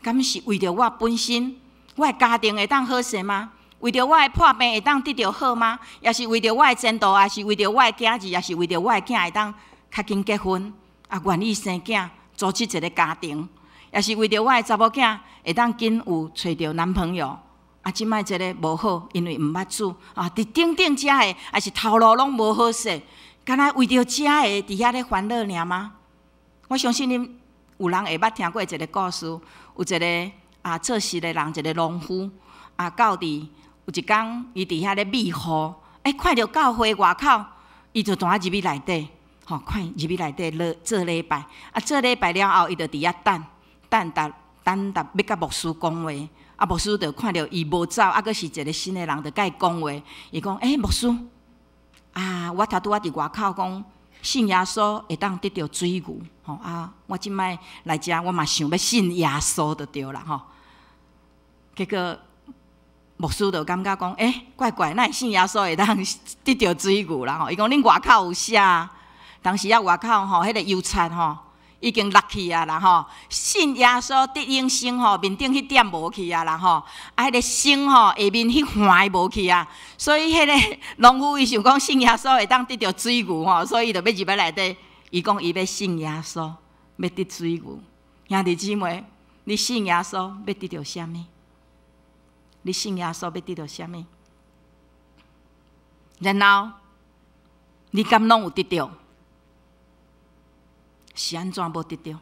敢是为着我本身，我的家庭会当好势吗？为着我的破病会当得到好吗？也是为着我的前途，也是为着我的囝儿，也是为着我的囝会当较紧结婚，愿意生囝，组织一个家庭，也是为着我的查某囝会当紧有找着男朋友。即摆这个无好，因为毋捌主伫顶顶遮的，也是头路拢无好势，敢若为着遮的伫遐咧烦恼尔吗？我相信恁有人会捌听过一个故事，有一个做事的人，一个农夫到伫有一天，伊伫遐咧密户，看到教会外口，伊就单入去内底，看入去内底做礼拜。做礼拜了后，伊就伫遐等要甲牧师讲话。牧师就看到伊无走，佫是一个新的人，就甲伊讲话。伊讲：牧师，我拄伫外口讲，信耶稣会当得到水牛。我即摆来遮，我嘛想要信耶稣就对啦。结果牧师就感觉讲：怪怪，哪会信耶稣会当得到水牛啦？伊讲：恁外口有写，当时外口迄个邮差已经落去啊啦信耶稣得永生面顶迄点无去啊啦迄个生下面迄环无去啊，所以迄个农夫伊想讲信耶稣会当得到水牛所以伊就要入去内底。伊讲伊要信耶稣，要得水牛。兄弟姊妹，你信耶稣要得到啥物？你信耶稣要得到啥物？然后你敢拢有得到？是安怎无得到？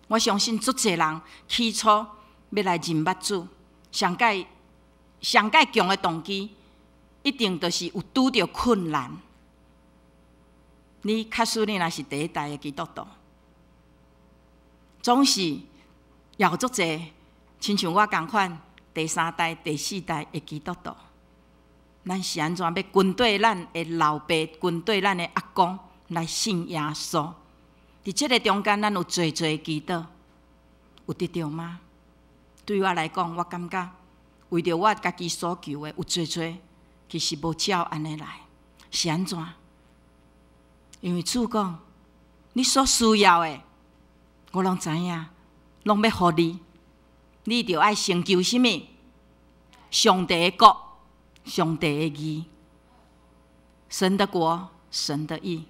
我相信足侪人起初要来认捌主，上界强的动机，一定就是有拄着困难。你假使你若是第一代的基督徒，总是有足侪，亲像我同款，第三代、第四代的基督徒，咱是安怎要跟对咱的老爸，跟对咱的阿公来信耶稣？伫即个中间，咱有做祈祷，有得到吗？对我来讲，我感觉为着我家己所求的，有做其实无照安尼来，是安怎？因为主讲，你所需要的，我拢知影，拢要互你。你着爱成就什么？上帝的国，上帝的义，神的国，神的义。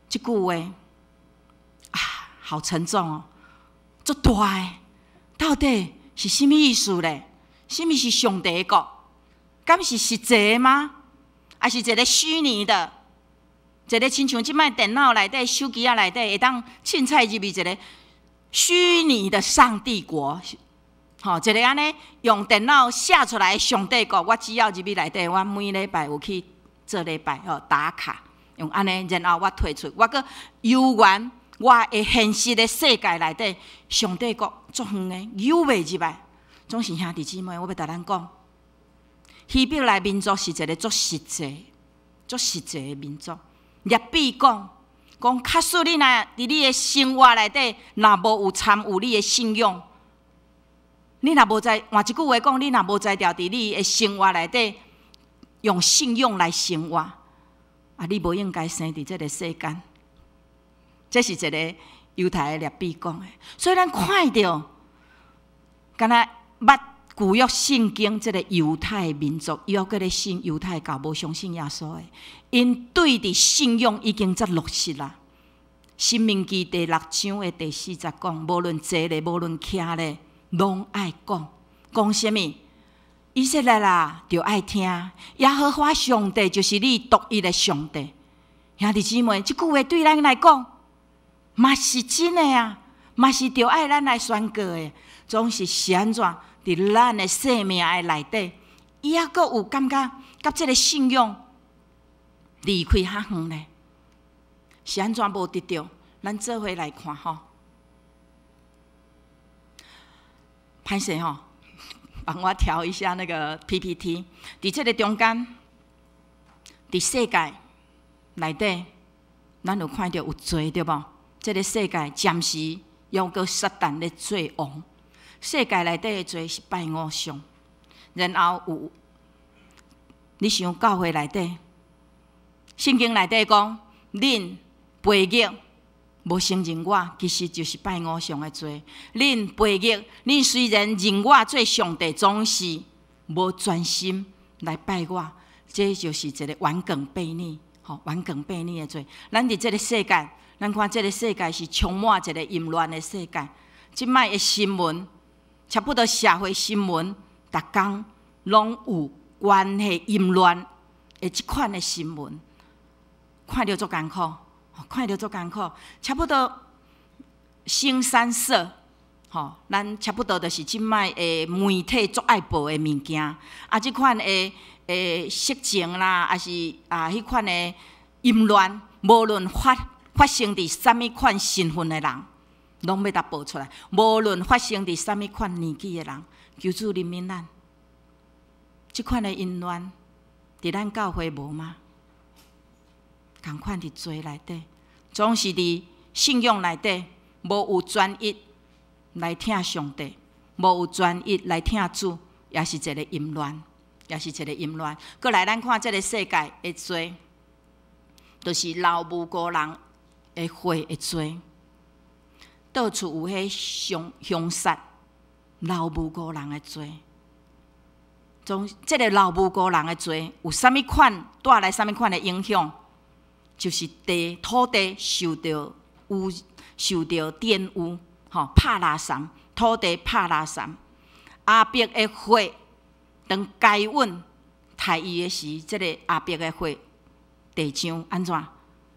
这句话好沉重哦，足大的，到底是什么意思咧？什么是上帝的国？敢是实际的吗？还是一个虚拟的？一个亲像即摆电脑内底、手机内底会当凊彩入去一个虚拟的上帝国？一个安尼用电脑写出来的上帝国，我只要入去内底，我每礼拜有去做礼拜打卡。用安尼，然后我退出，我阁游玩我的现实的世界内底，上帝国足远的游袂入来。总是兄弟姊妹，我要甲咱讲，希伯来民族是一个足实际的民族。列比讲，假使你若伫你的生活内底，若无有参与你的信仰，你若无在换一句话讲，你若无在调伫你的生活内底用信仰来生活。你无应该生伫这个世间，这是一个犹太的列比讲的。所以咱看到，敢若捌旧约圣经这个犹太民族，又搁咧信犹太教，无相信耶稣的，因对伫信仰已经则落实啦。申命记第6章的第40讲，无论坐咧，无论徛咧，拢爱讲什么？以色列啦，就爱听耶和华上帝就是你独一的上帝。兄弟姊妹，这句话对咱来讲，嘛是真的啊，嘛是着爱咱来宣告的。总是安怎伫咱的生命的内底，也阁有感觉甲这个信仰离开较远咧？是安怎无得到？咱做伙来看吼，歹势吼。帮我调一下那个 PPT， 伫这个中间，伫世界内底，咱有看到有罪对无？这个世界暂时用个撒旦咧做王，世界内底的罪是拜偶像，然后有你想教会内底，圣经内底讲，恁背逆无承认我，其实就是拜偶像的罪。恁背逆，恁虽然认我做上帝，总是无专心来拜我，这就是一个顽梗悖逆，顽梗悖逆的罪。咱伫这个世界，咱看这个世界是充满一个淫乱的世界。即摆的新闻，差不多社会新闻，逐工拢有关系淫乱的即款的新闻，看着足艰苦，看着足艰苦。差不多新三色，咱差不多就是即摆的媒体足爱报的物件。啊，即款的色情啦，还是迄款的淫乱，无论发生伫啥物款身份的人。拢要甲报出来，无论发生伫啥物款年纪的人，求主怜悯咱。即款的淫乱，伫咱教会无吗？共款伫罪内底，总是伫信仰内底，无有专一来听上帝，无有专一来听主，也是一个淫乱，也是一个淫乱。过来，咱看即个世界的罪，就是老母孤人的血的罪。到处有迄凶杀老母孤人的罪，即个老母孤人的罪有啥物款带来啥物款的影响？就是土地受到玷污，拍拉散，土地拍拉散。阿伯的血，当该允杀伊的时，即个阿伯的血地上安怎？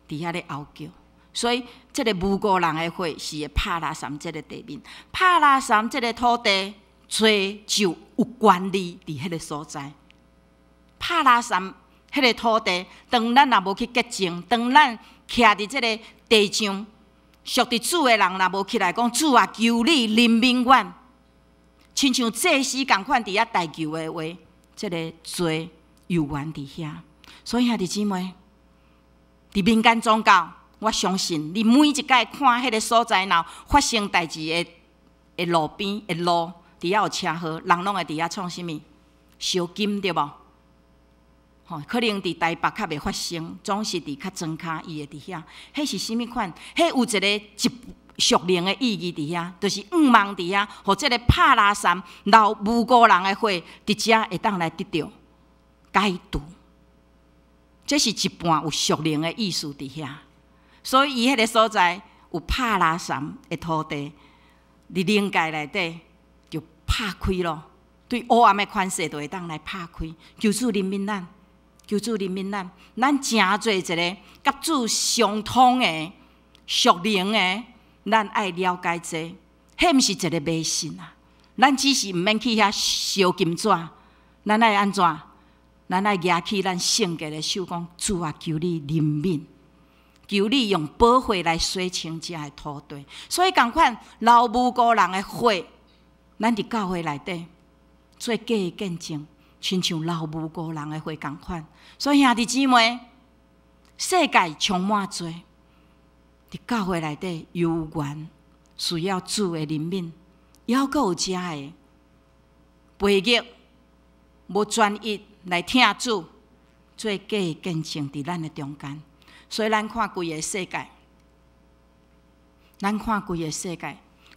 伫遐咧嗷叫。所以，这个母孤人的血是会拍拉散这个地面，拍拉散这个土地，罪就有权利伫迄个所在。拍拉散迄个土地，当咱若无去洁净，当咱徛伫这个地上，属伫主的人若无起来讲，主啊，求你怜悯阮，亲像祭司共款伫遐代求的话，这个罪有缘伫遐。所以兄弟姊妹，伫民间宗教。我相信你每一届看迄个所在，若发生代志的路边的路，伫遐有车祸，人拢会伫遐创啥物？烧金对无？可能伫台北较袂发生，总是伫较庄骹伊会伫遐。迄是啥物款？迄有一个属灵的意义伫遐，就是望伫遐，互即个拍拉散老母孤人的血，伫遮会当来得到解除。这是一半有属灵的意思伫遐。所以，伊迄个所在有拍拉散的土地，伫灵界内底就拍开咯。对黑暗的权势，就会当来拍开。求主怜悯咱，求主怜悯咱。咱诚做一个甲主相通的属灵的，咱爱了解这，迄毋是一个迷信啊。咱只是毋免去遐烧金纸，咱爱安怎？咱爱举起咱圣洁的手，讲主啊，求你怜悯。求你用宝血来洗清这的土地，所以同款老母孤人的血，咱伫教会内底做假的见证，亲像老母孤人的血同款。所以兄弟姊妹，世界充满罪，伫教会内底有缘需要主的怜悯，还佫有遮的背逆，无专一来听主做假的见证伫咱的中间。所以，咱看规个世界，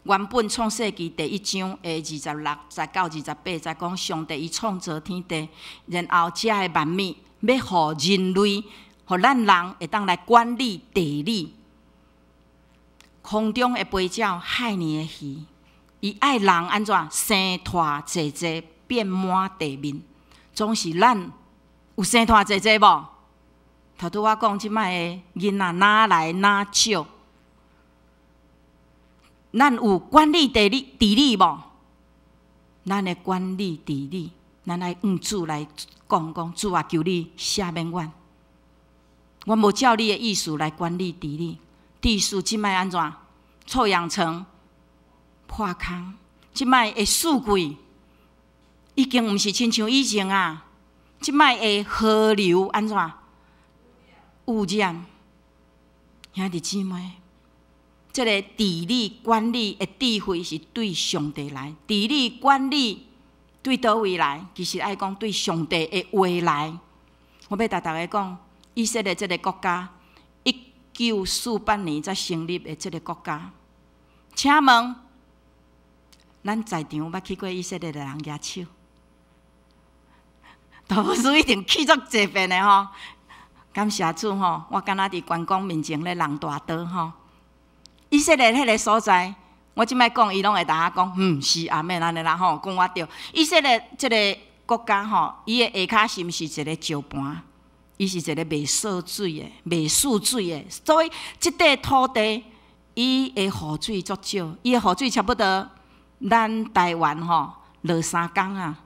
原本创世纪第1章的26、29、28，在讲上帝伊创造天地，然后遮的万物要互人类，互咱人会当来管理地理。空中的飞鸟、海里的鱼，伊爱人安怎生拖济济，遍满地面，总是咱有生拖济济无？头拄我讲，即摆的囡仔哪来哪少？咱有管理地理无？咱的管理地理，咱来用主来讲，主啊，求你赦免阮。我无照你的意思来管理地理，地势即摆安怎？臭氧层破空，即摆的四季已经毋是亲像以前啊，即摆的河流安怎？污染，兄弟姊妹，这个治理管理的智慧是对上帝来，治理管理对倒位来？其实爱讲对上帝的话来。我要甲大家讲，以色列这个国家，1948年才成立的这个国家。请问，咱在场捌去过以色列的人举手？大牧师一定去足济遍的吼。感谢主吼，我敢若伫观光面前咧人大道吼。以色列迄个所在，我即摆讲，伊拢会答讲，是阿妹安尼啦吼，讲我对。以色列即个国家吼，伊的下骹是毋是一个石盘？伊是一个未涉水的、未蓄水的，所以即块土地，伊的雨水足少，伊的雨水差不多咱台湾吼落3工啊，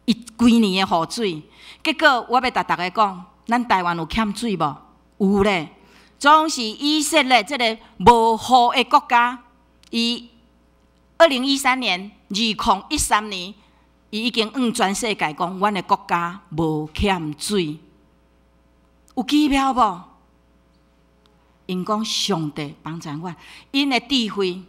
伊规年的雨水。结果我要甲大家讲，咱台湾有欠水无？有咧。总是以色列这个无雨的国家，伊2013年、2013年，伊已经向全世界讲，阮的国家无欠水。有奇妙无？因讲上帝帮助阮，因的智慧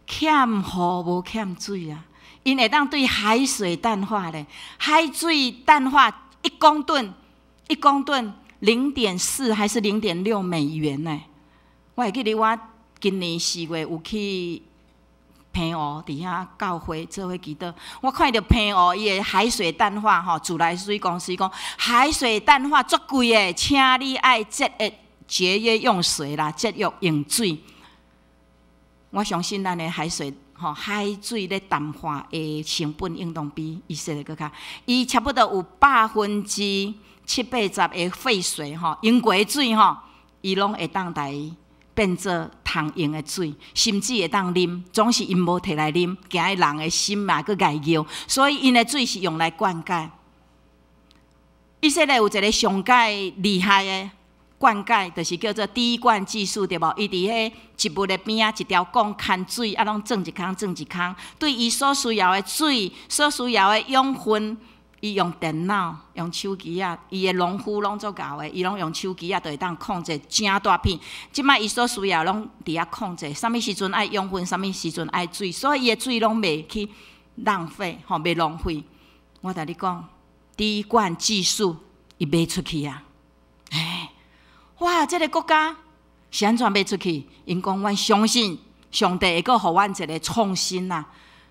欠雨无欠水啊！因会当对海水淡化咧，海水淡化1公吨，1公吨。0.4还是0.6美元呢？我会记得我今年4月有去澎湖伫遐教会做伙祈祷，我看到澎湖伊的海水淡化吼，自来水公司讲海水淡化足贵的，请你爱节约用水啦，节约用水。我相信咱的海水咧淡化的成本应当比以色列搁较，伊差不多有70%、80%的废水用过水伊拢会当来变做通用的水，甚至会当啉，总是因无摕来啉，惊伊人的心嘛搁碍尿，所以因的水是用来灌溉。以色列有一个上界厉害的灌溉，就是叫做滴灌技术，对无？伊伫迄植物的边啊，一条管牵水，啊，拢种一空，种一空，对伊所需要的水、所需要的养分。伊用电脑、用手机啊，伊的农夫拢足够的，伊拢用手机啊，就会当控制正大片。即摆伊所需要拢伫遐控制，啥物时阵爱养分，啥物时阵爱水，所以伊的水拢袂去浪费，袂浪费。我甲你讲，滴灌技术伊卖出去啊！哇，这个国家是安怎卖出去？因讲，阮相信上帝会阁互阮一个创新啊！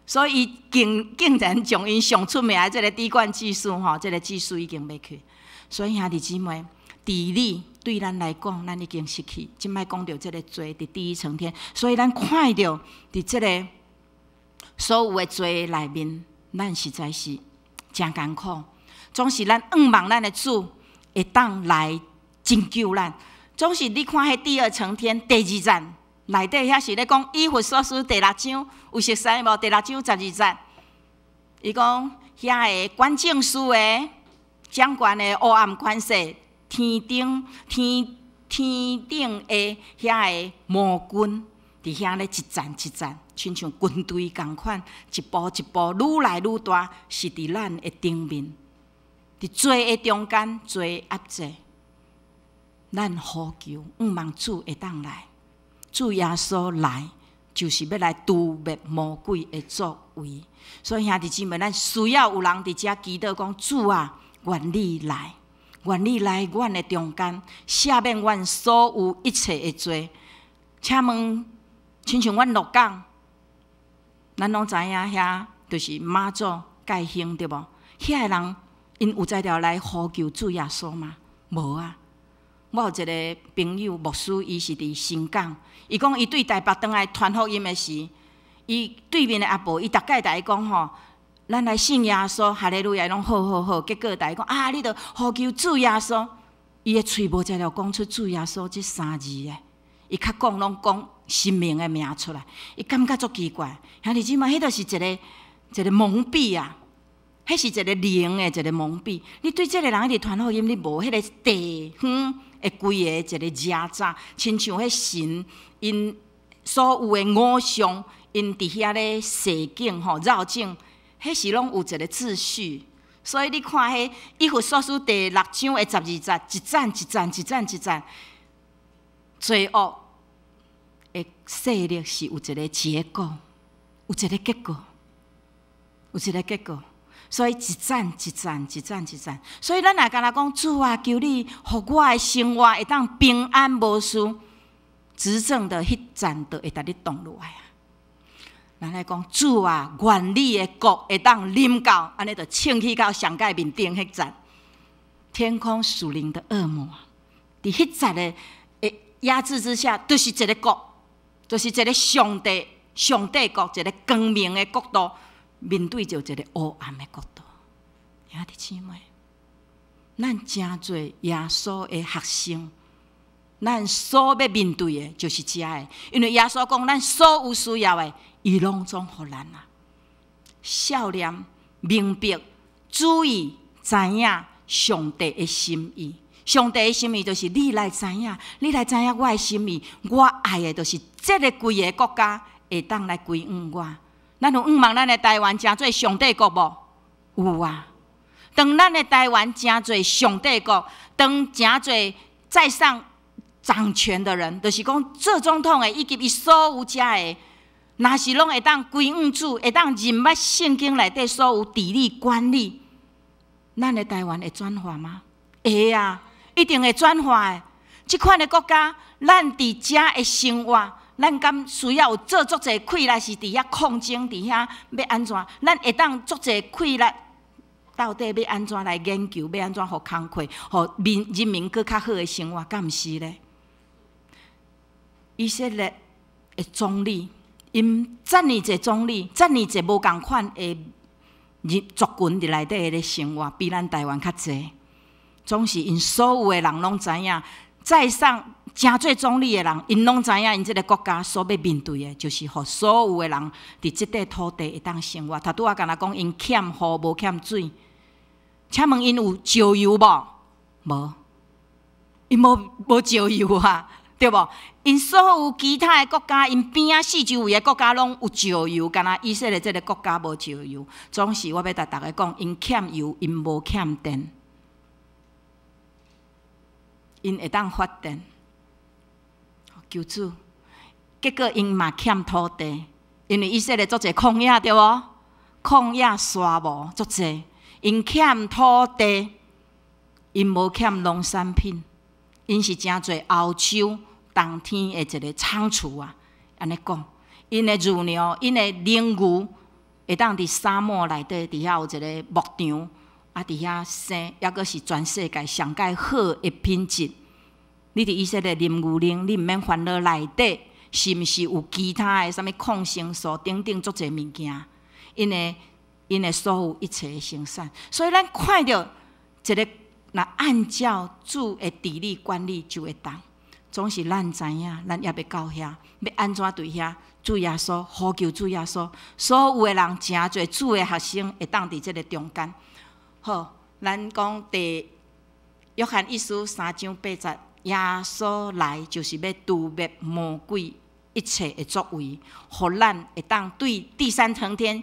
所以，竟然将因上出名的这个滴灌技术，这个技术已经卖去。所以兄弟姊妹，治理对咱来讲，咱已经失去。即摆讲到这个罪伫第一层天，所以咱看到伫这个所有的罪内面，咱实在是真艰苦。总是咱仰望咱的主，会当来拯救咱。总是你看迄第二层天第2站。内底遐是咧讲以弗所书第6章，有熟悉无？第6章12节，伊讲遐个管政司的掌管的黑暗权势，天顶的遐个魔军，伫遐咧一战一战，亲像军队共款，一步一步愈来愈大，是伫咱的顶面，伫罪的中间，罪压制，咱呼求仰望主会当来。主耶稣来，就是要来除灭魔鬼的作为。所以兄弟姊妹，咱需要有人伫遮祈祷讲：主啊，愿你来，愿你来阮的中间，赦免阮所有一切的罪。请问，亲像阮鹿港，咱拢知影遐就是妈祖介兴对无？遐个人因有才调来呼求主耶稣吗？无啊。我有一个朋友牧师，伊是伫新港。伊讲，伊对台北倒来传福音的时，伊对面的阿婆，伊逐摆甲伊讲吼，咱来信耶稣，哈利路亚，拢好好好。结果甲伊讲啊，你着呼求主耶稣，伊的嘴无才了讲出主耶稣这3字诶，伊较讲拢讲神明的名出来，伊感觉足奇怪。兄弟姊妹，迄著是一个蒙蔽啊，迄是一个灵的一个蒙蔽。你对这个人一直传福音，你无迄个地方。会规个一个遮罩，亲像迄神因所有的偶像，因伫遐咧设境绕境，迄是拢有一个秩序。所以你看迄以弗所书第6章的12节，一战一战，罪恶的势力是有一个结果，有一个结果，有一个结果。所以一赞一赞，一赞一赞。所以咱若敢若讲主啊，求你，互我的生活会当平安无事，执政的迄赞就会甲你动落来啊。咱来讲主啊，愿你的国会当临到，安尼就请去到上界面顶迄赞。天空属灵的恶魔，伫迄赞的压制之下，就是一个国，就是一个上帝国，一个光明的国度。面对着一个黑暗的国度，兄弟姊妹，咱真侪耶稣的学生，咱所要面对的就是这个，因为耶稣讲，咱所有需要的，伊拢总互咱啊。少年明白、注意、知影上帝的心意。上帝的心意就是你来知影，你来知影我的心意。我爱的就是这个规个国家会当来归顺我。咱有望咱的台湾真做上帝国无？有啊。当咱的台湾真做上帝国，当真做在上掌权的人，就是讲做总统的以及伊所有遮的，若是拢会当归顺主，会当认捌圣经内底所有治理管理，咱的台湾会转化吗？会啊，一定会转化的。即款的国家，咱伫遮的生活。咱敢需要有做足侪气力，是伫遐抗争，伫遐要安怎？咱会当足侪气力，到底要安怎来研究？要安怎互工课，互人民更较好的生活？敢毋是咧？以色列的总理，因遮尔侪总理，遮尔侪无共款的族群伫内底的生活，比咱台湾较侪。总是因所有的人拢知影，在上。真做总理的人，因拢知影，因这个国家所要面对的，就是互所有的人伫这块土地会当生活。他拄仔敢若讲，因欠雨无欠水，请问因有石油无？无，因无石油啊，对无？因所有其他的国家，因边仔四周围的国家拢有石油，敢若以色列这个国家无石油。总是我要甲大家讲，因欠油，因无欠电，因会当发电。求主，结果因嘛欠土地，因为以色列足侪旷野对无？旷野沙漠足侪，因欠土地，因无欠农产品，因是真侪欧洲冬天的一个仓储啊。安尼讲，因的乳牛，因的羚牛，会当伫沙漠内底，伫遐有一个牧场，啊，伫遐生，抑阁是全世界上界好的品质。你伫以色列啉牛奶，你毋免烦恼内底是毋是有其他的啥物抗生素等等足侪物件，因的所有一切的生产。所以咱看到一个，若按照主的治理管理就会当。总是咱知影，咱也要到遐，要安怎对遐主耶稣呼求主耶稣，所有的人诚侪主的学生会当伫这个中间。好，咱讲第约翰一书3章8节。耶稣来就是要除灭魔鬼一切的作为，互咱会当对第三层天、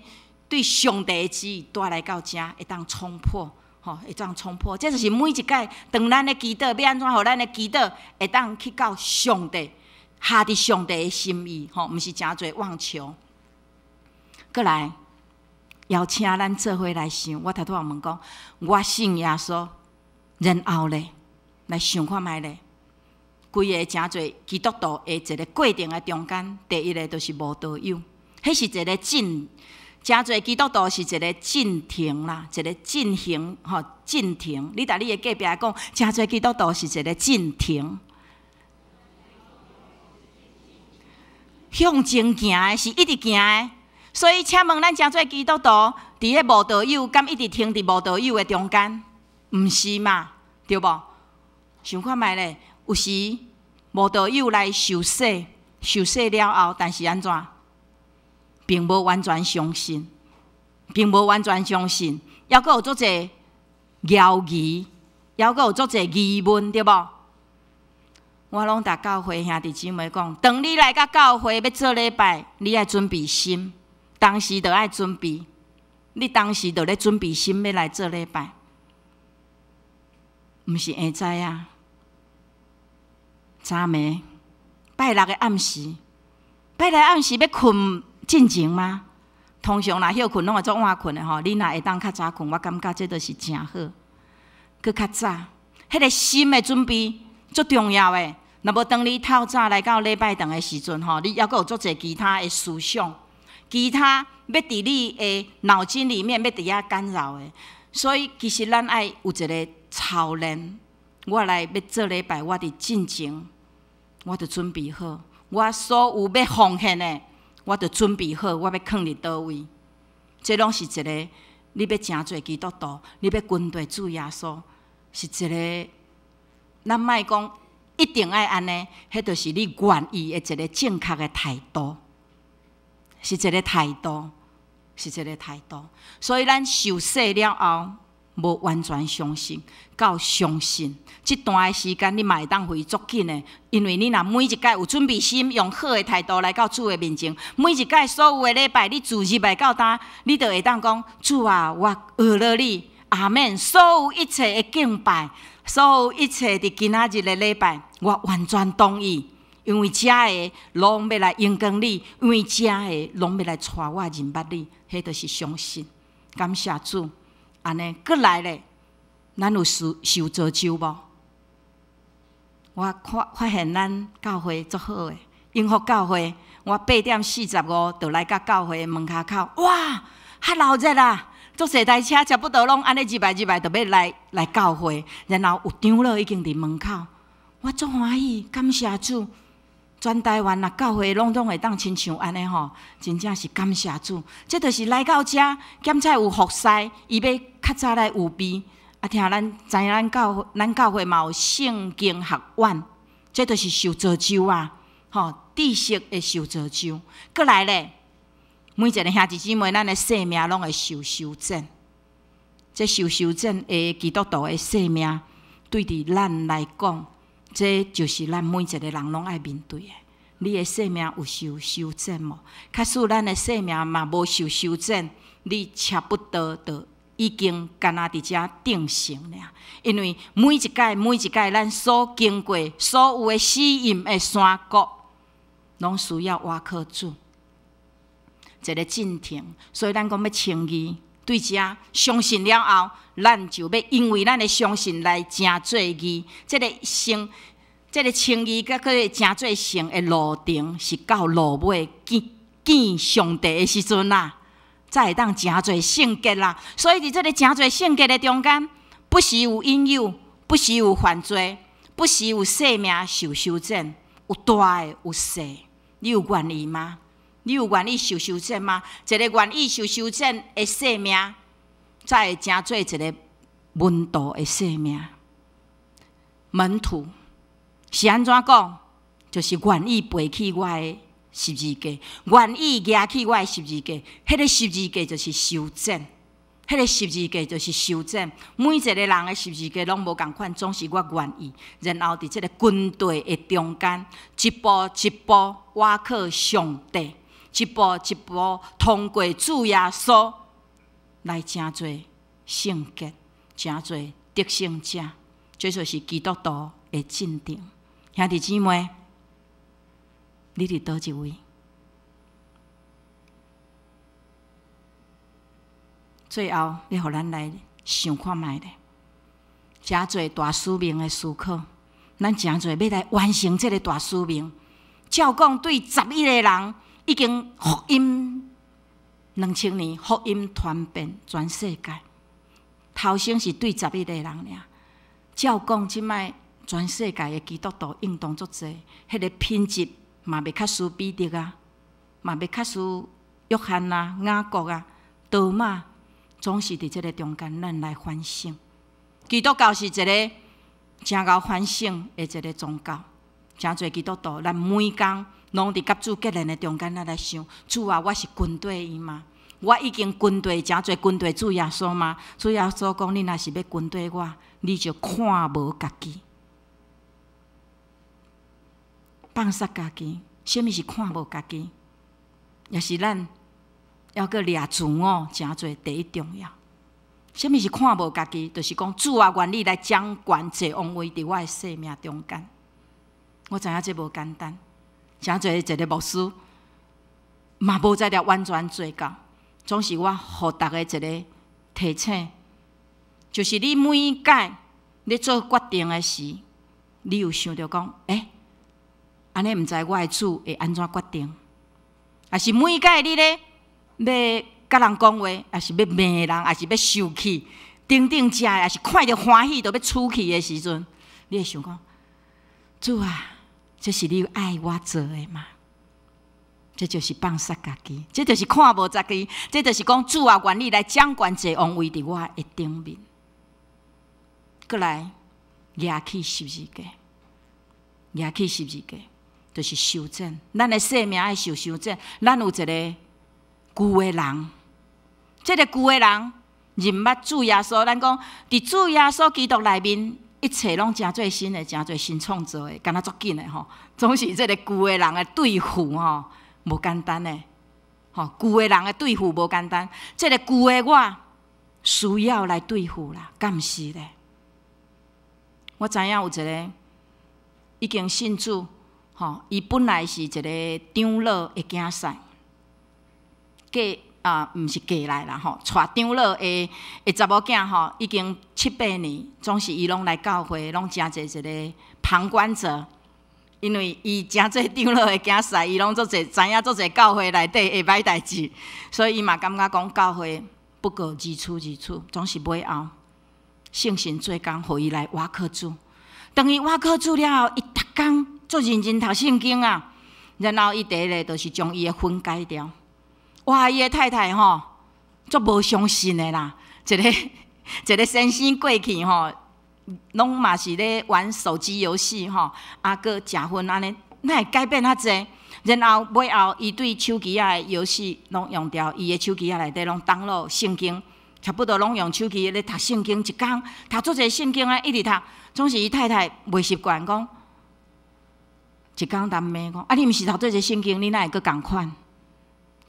对上帝的旨意带来到遮，会当冲破，会当冲破。这就是每一届当咱的祈祷，要安怎互咱的祈祷会当去到上帝，下伫上帝的心意，毋是诚侪妄求。过来邀请咱做伙来想，我头拄仔问讲，我信耶稣，然后咧来想看觅咧。规个诚侪基督徒的一个过程的中间，第一个就是无道友，迄是一个真侪基督徒是一个进程啦，一个进行进程。你甲你的隔壁讲，诚侪基督徒是一个进程，向前行的是一直行的。所以，请问咱诚侪基督徒伫咧无道友，敢一直停伫无道友的中间？毋是嘛？对无？想看觅咧。有时无道友来受洗，受洗了后，但是安怎，并无完全相信，并无完全相信，还佫有足侪谣疑，还佫有足侪疑问，对无？我拢甲教会兄弟姊妹讲，当你来甲教会要做礼拜，你爱准备心，当时就爱准备，你当时就咧准备心要来做礼拜，毋是下早啊。昨暝拜六的暗时，拜六暗时要困进前吗？通常若休困，拢会做晚困的吼。你若会当较早困，我感觉这就是真好。佮较早，迄个心的准备足重要的。若无当你透早来到礼拜堂的时阵吼，你还佫有足侪其他的思想，其他要伫你的脑筋里面要伫遐干扰的。所以其实咱爱有一个操练。我来要做礼拜，我伫进前，我着准备好。我所有要奉献的，我着准备好，我要放伫倒位。这拢是一个你要诚做基督徒，你要跟随主耶稣，是一个咱莫讲一定爱安尼，迄著是你愿意的一个正确的态度，是一个态度，是一个态度。所以咱受洗了后，无完全相信，到相信。这段的时间，你嘛会当回足紧的，因为你若每一届有准备心，用好的态度来到主的面前，每一届所有的礼拜，你自入来到呾，你就会当讲：主啊，我学了你，阿免。所有一切的敬拜，所有一切伫今仔日的礼拜，我完全同意。因为遮的拢要来应光你，因为遮的拢要来带我认捌你，迄就是相信。感谢主，安尼，搁来咧，咱有受造就无？我发现咱教会足好诶，永福教会，我8:45就来到教会门口口，哇，遐热热啊！足侪台车差不多拢安尼入来，就要来教会，然后有长老已经伫门口，我足欢喜，感谢主。全台湾若教会拢会当亲像安尼吼，真正是感谢主。这就是来到遮，检采有服侍，伊要较早来有备。啊，听咱知影咱教会嘛有圣经学院，这就是受造就啊，吼，知识会受造就。过来咧，每一个兄弟姊妹，咱的生命拢会受修正。这受修正的基督徒的生命，对伫咱来讲，这就是咱每一个人拢爱面对的。你的生命有受修正无？假使咱的生命嘛无受修正，你差不多就已经干那伫遮定性了。因为每一届咱所经过所有的死荫的山谷，拢需要挖靠主一个进程。所以咱讲要称义，对遮相信了后，咱就要因为咱的相信来正做义。这个称义甲个正做成的路程，是到路尾见上帝的时阵啦，才会当正做圣洁啦。所以伫这个正做圣洁的中间，不时有引诱，不时有犯罪，不时有生命受修正，有大的有细。你有愿意吗？你有愿意受修正吗？一个愿意受修正的生命，才会正做一个门徒的生命。门徒是安怎讲？就是愿意背起我的十字架，愿意举起我的十字架。迄个十字架就是修正，迄个十字架就是修正。每一个人的十字架拢无共款，总是我愿意。然后伫这个军队的中间，一步一步挖靠上帝，一步一步通过主耶稣来正做圣洁，正做得胜者。这就是基督徒的进程。兄弟姊妹，你伫倒一位？最后，要互咱来想看觅咧，诚侪大使命的思考，咱诚侪要来完成这个大使命。照讲对11个人，已经福音2000年福音传遍全世界。头先是对11个人尔，照讲即摆。全世界的基督徒应当足济，迄个品质嘛袂较输彼得啊，嘛袂较输约翰啊、雅各啊、多马，总是伫即个中间，咱来反省。基督教是一个真够反省的一个宗教，真侪基督徒，咱每工拢伫甲主结连的中间，咱来想：主啊，我是跟对伊吗？我已经跟对真侪跟对主耶稣吗？主耶稣讲：你若是要跟对我，你就看无家己。放杀家己，什么是看无家己？也是咱要搁掠自我，诚侪第一重要。什么是看无家己？就是讲主啊，愿意来掌权坐王位伫我的生命中间。我知影这无简单，诚侪一个牧师嘛无在了完全做到，总是我互大家一个提醒，就是你每届你做决定的时，你有想着讲，安尼毋知我的主会安怎决定？还是每届你咧要甲人讲话，还是要骂人，还是要生气，顶顶食，还是看着欢喜就要出去的时阵，你会想讲，主啊，这是你爱我做的嘛？这就是放杀家己，这就是看无家己，这就是讲主啊，愿意来掌权坐王位伫我的顶面。过来举起十字架，举起十字架，就是修正。咱的生命爱受修正。咱有一个旧的人，这个旧的人认捌主耶稣，咱讲伫主耶稣基督内面，一切拢真做新的，真做新创造的，敢若足紧的吼。总是这个旧的人的对付吼。无简单诶，旧的人的对付无简单，这个旧的我需要来对付啦，敢毋是咧？我知影有一个已经信主，伊本来是一个长老的囝婿，毋是嫁来啦，带长老的查某囝已经7、8年，总是伊拢来教会，拢真侪一个旁观者。因为伊真侪长老的囝婿，伊拢足侪知影足侪教会内底会歹代志，所以伊嘛感觉讲教会不过如此，总是尾后圣神做工，互伊来挖课主。当伊挖课主了后，伊逐工足认真读圣经啊。然后伊第一个就是将伊的婚改掉。哇，伊的太太足无相信的啦，一个先生过去拢嘛是咧玩手机游戏搁食薰安尼，哪会改变遐济？然后尾后，伊对手机仔的游戏拢用掉，伊的手机仔内底拢登录圣经，差不多拢用手机咧读圣经，一工读足侪圣经一直读，总是伊太太袂习惯讲，一工谈骂讲，你毋是读足侪圣经，你哪会阁共款？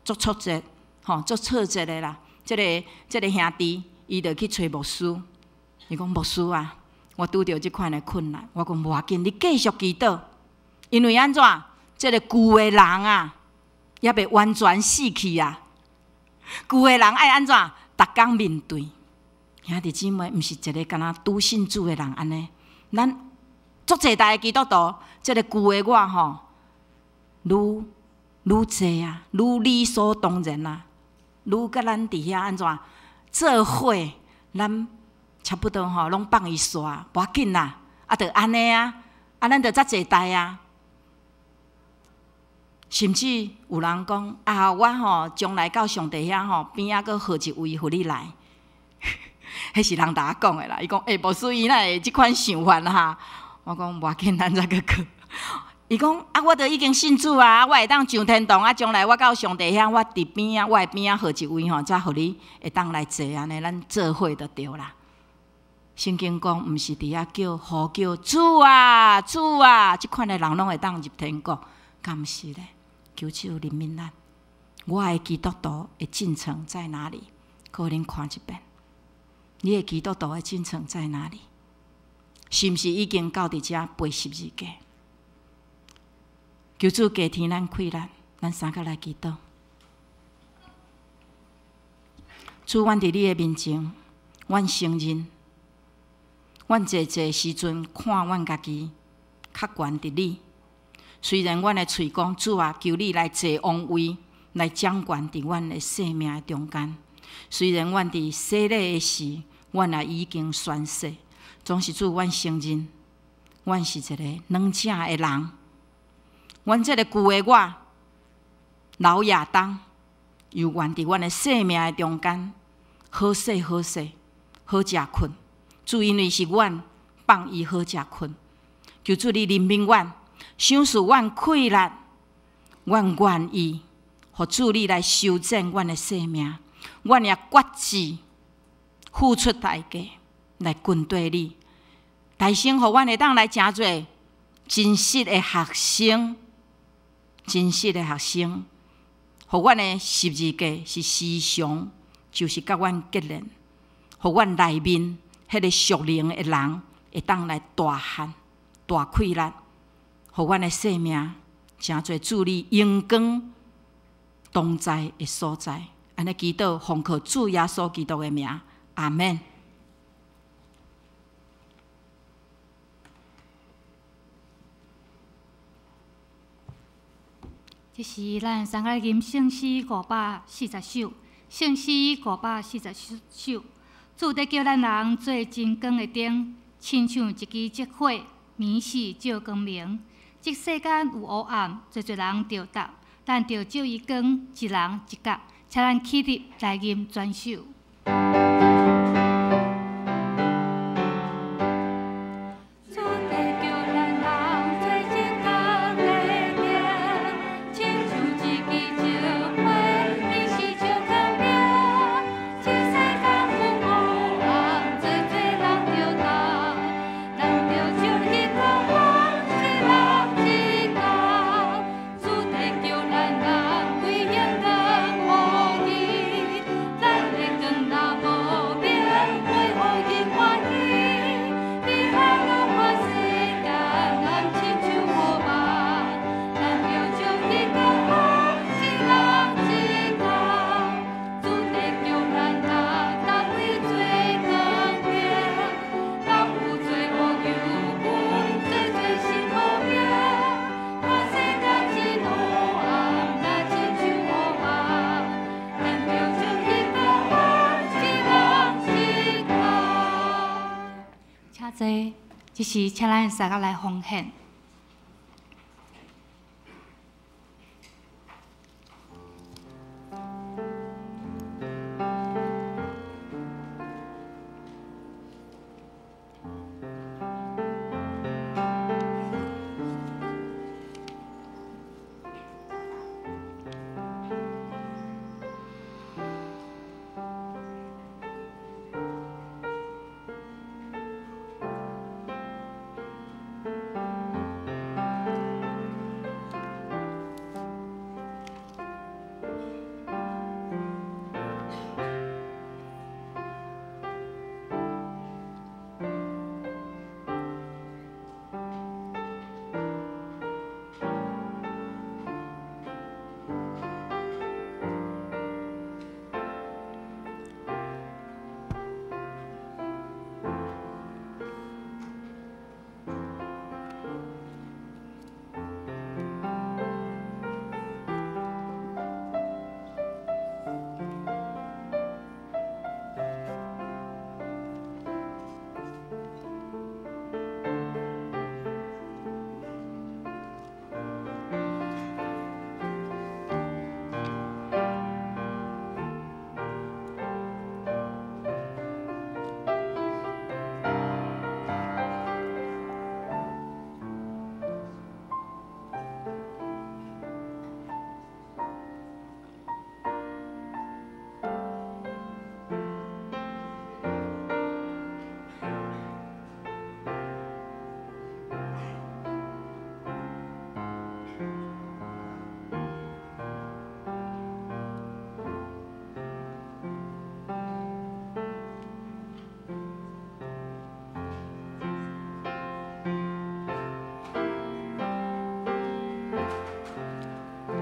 足挫折，足挫折的啦。这个兄弟，伊就去找牧师，伊讲牧师啊。我拄着即款的困难，我讲无要紧，你继续祈祷，因为安怎？这个旧的人啊，也袂完全死去啊。旧的人爱安怎？逐工面对，兄弟姊妹，毋是一个敢若笃信主的人安尼。咱足侪代基督徒，这个旧的我愈济啊，愈理所当然啊，愈甲咱伫遐安怎做伙，咱。差不多拢放伊煞，无要紧啦，就安尼啊，咱就遮济代啊。甚至有人讲我将来到上帝遐边仔佫号一位互你来，迄是人大家讲的啦。伊讲无属伊哪会即款想法哈？我讲无要紧，咱再佫去。伊讲我著已经信主啊，我会当上天堂将来我到上帝遐，我伫边仔，我的边仔号一位才互你会当来坐安尼，咱做伙就对啦。圣经讲，毋是伫遐呼叫主啊主啊，即款的人拢会当入天国，敢毋是咧？求主怜悯咱。我的基督徒的进程在哪里？可能看一遍。你的基督徒的进程在哪里？是毋是已经到伫遮背十字架？求主加添咱气力，咱三个来祈祷。主，阮伫你的面前，阮承认。阮济时阵看阮家己较悬伫你，虽然阮的喙讲主啊，求你来坐王位，来掌权伫阮的生命的中间。虽然阮伫洗礼的时，阮也已经宣誓，总是主，阮承认，阮是一个软正的人。阮这个旧的我，老亚当，又愿伫阮的生命的中间，好睡好食，好食困。主，因为是阮放伊好食困，求主你怜悯阮，赏赐阮气力，阮愿意，互主你来修正阮的生命，阮也决志付出代价来跟对你，大声互阮会当来诚侪真实的学生，互阮的十字架是时常就是甲阮结连，互阮内面。迄个属灵的人会当来大汉、大气力，互阮的生命诚侪主你阳光同在的所在。安尼祈祷，奉靠主耶稣基督的名，阿门。这是咱三个吟圣诗540首，圣诗540首。主在叫咱人做真光的灯，亲像一支烛火，明示照光明。即世间有黑暗，侪人着答，咱着照伊光，一人一角，请咱起立来吟全首。这是请咱三个来奉献。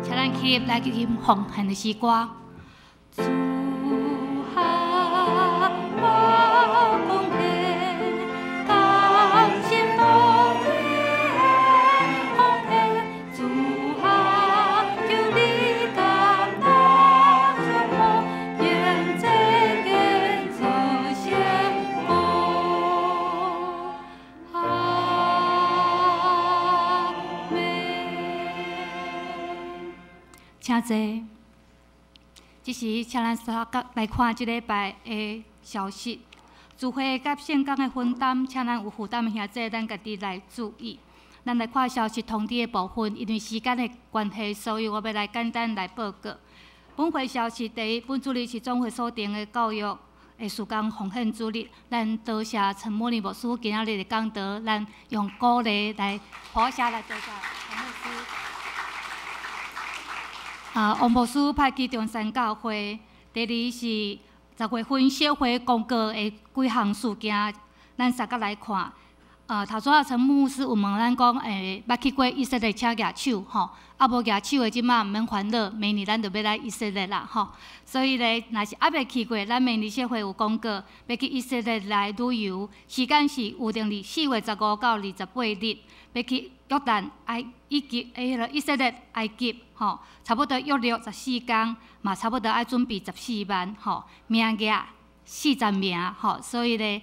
咱起来吟奉献的诗歌。主啊，我奉献，甘心乐意奉献。主啊，求你甘拿着我，愿这个做成功。阿门。请坐。这是请咱三角来看这礼拜的消息。聚会甲圣工的分担，请咱有负担的兄弟，咱家己来注意。咱来看消息通知的部分，因为时间的关系，所以我要来简单来报告。本会消息第一，本主日是总会所定的教育的事工奉献主日，咱多谢陈牧林牧师今仔日的讲道，咱用鼓励来鼓谢来多谢陈牧师。王牧师派去中山教会，第二是10月份小会公告的几项事件，咱三角来看。头拄仔陈牧师有问咱讲，捌去过以色列请举手吼，啊无举手的即马毋免烦恼，明年咱就要来以色列啦吼。所以咧，若是还未去过，咱明年社会有公告要去以色列来旅游，时间是预定伫4月15到28日，要去约旦、以色列、埃及吼，差不多约14天，嘛差不多爱准备14万吼，名额40名吼，所以咧。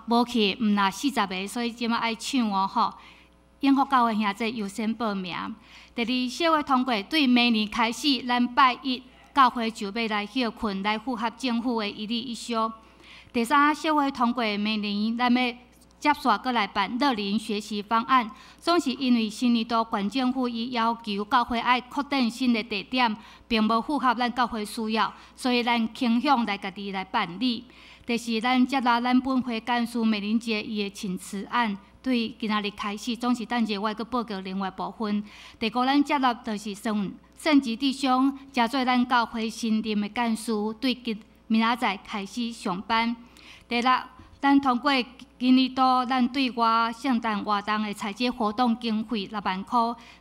无去，毋若40个，所以即马爱抢哦吼！永福教会兄弟优先报名。第二，社会通过对明年开始，咱拜一教会就要来休困，来符合政府的一例一休。第三，社会通过明年咱要接续过来办乐龄学习方案，总是因为新年度县政府伊要求教会爱确定新的地点，并无符合咱教会需要，所以咱倾向来家己来办理。第四，咱接纳咱本会干事美玲姐伊的请辞案，对今仔日开始，总是等者我阁报告另外部分。第五，咱接纳就是圣吉弟兄，加做咱教会新任的干事，对明仔载开始上班。第六，咱通过今年度咱对外圣诞活动的采集活动经费6万块，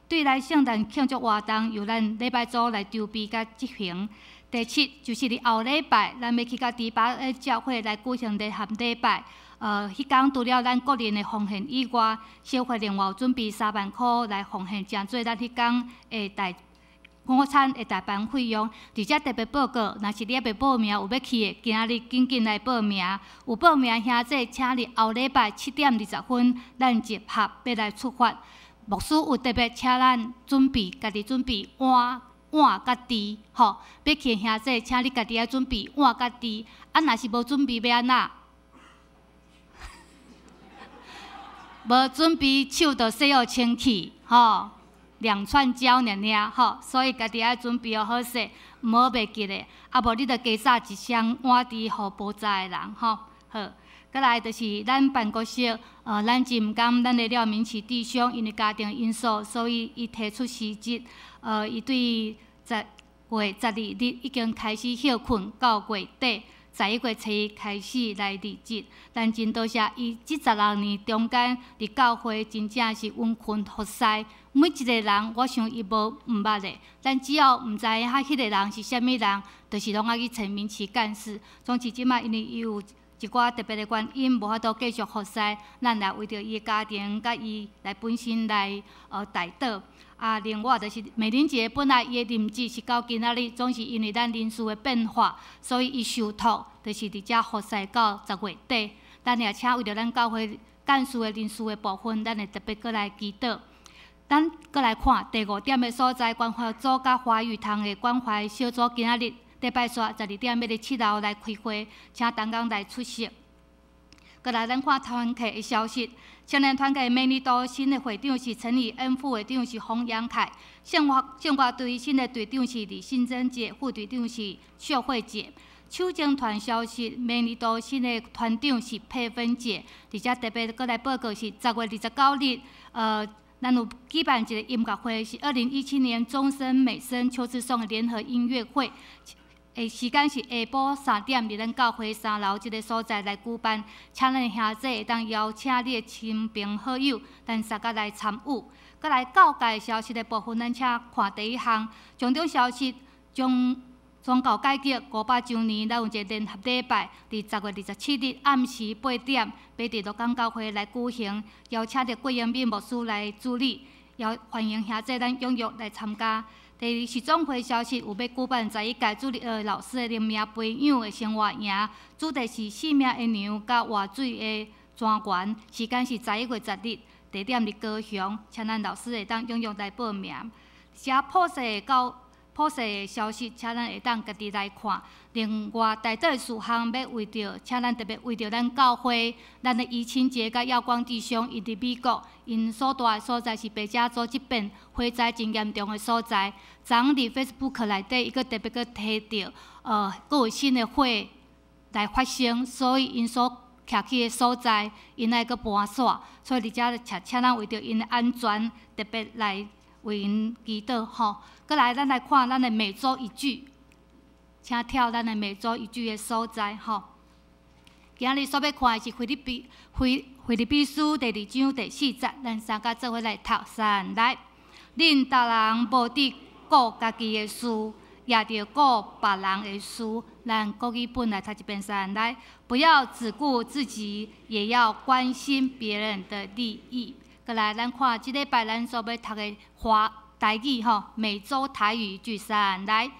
对来圣诞庆祝活动由咱礼拜组来筹备甲执行。第七，就是伫后礼拜，咱要去甲第8个教会来举行联合礼拜。迄天除了咱个人的奉献以外，小会另外有准备3万块来奉献，诚做咱迄天的午餐的大班费用。而且特别报告，若是你还未报名有要去的，今仔日紧紧来报名。有报名兄弟，请你后礼拜7点20分，咱集合要来出发。牧师有特别请咱准备，家己准备碗甲箸，吼，要去的兄弟，请你家己爱准备碗甲箸。啊，若是无准备要安怎？无准备手就洗好清气，吼，2串胶尔，吼，所以家己爱准备好势，毋好袂记咧。啊，无你着加撒一双碗箸，互无知的人，吼，好。再来就是咱办公室，咱真毋甘咱的廖明启弟兄因为家庭因素，所以伊提出辞职。伊对10月12日已经开始休困，到月底11月初开始来离职。咱真多谢伊这16年中间伫教会真正是温困服侍，每一个人我想伊无毋捌的。咱只要毋知影迄个人是啥物人，就是拢爱去找明启干事。总之即摆因为伊有一寡特别的原因，无法度继续服侍，咱来为着伊的家庭甲伊来本身来代祷。啊，另外就是美玲姐本来伊的任职是到今仔日，总是因为咱人事的变化，所以伊受托就是伫遮服侍到10月底。咱也请为着咱教会干事的人事的部分，咱会特别过来祈祷。咱过来看第5点的所在，关怀组甲华语堂的关怀小组今仔日礼拜三12点要伫7楼来开会，请同工来出席。过来，咱看团契的消息。青年团契明年度新的会长是陈以恩，副会长是洪阳凯，宪法队新的队长是李新珍姐，副队长是秀慧姐。秋征团消息，明年度新的团长是佩芬姐。而且特别过来报告是10月29日，咱有举办一个音乐会，是2017年终身美声邱志颂的联合音乐会。时间是下晡3点，伫咱教会3楼这个所在来举办，请咱兄弟会当邀请你的亲朋好友，咱大家来参与。再来教界消息的部分，咱请看第1项，重点消息将宗教改革500周年，咱有一个联合礼拜，伫10月27日暗时8点，要伫鹿港教会来举行，邀请着郭英敏牧师来主理，欢迎兄弟咱踊跃来参加。第二是总会消息，有要举办11届主日老师的任命培养的生活营，主题是4名的牛甲活水的泉源，时间是11月10日，地点伫高雄，请咱老师会当踊跃来报名。写普世的消息，请咱会当家己来看。另外，大岛的事项要为着，请咱特别为着咱教会，咱的怡清节甲耀光弟兄，因伫美国，因所住的所在是北加州这边火灾真严重的所在。昨伫 Facebook 内底，伊个特别个提到，阁有新的火来发生，所以因所徛起的所在，因爱阁搬线，所以伫遮请咱为着因的安全，特别来为因祈祷吼。过来，咱来看咱的每周一句，请跳咱的每周一句的所在吼。今日所要看的是菲腓立比书第2章第4节，咱三甲做伙来读三来。恁逐人无伫顾家己的事，也着顾别人的事。咱国语本来读一遍三来，不要只顾自己，也要关心别人的利益。过来，咱看即礼拜咱所要读的台语吼，每周台语句三来。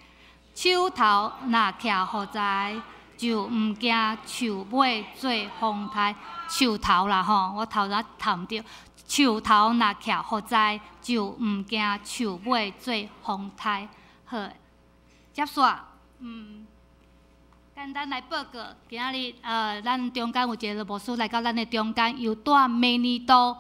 手头若徛好在，就毋惊树尾做风台。树头啦吼，我头仔读毋着。树头若徛好在，就毋惊树尾做风台。好，接煞，简单来报告，今仔日咱中间有一个牧师来到咱的中间，又带美尼多，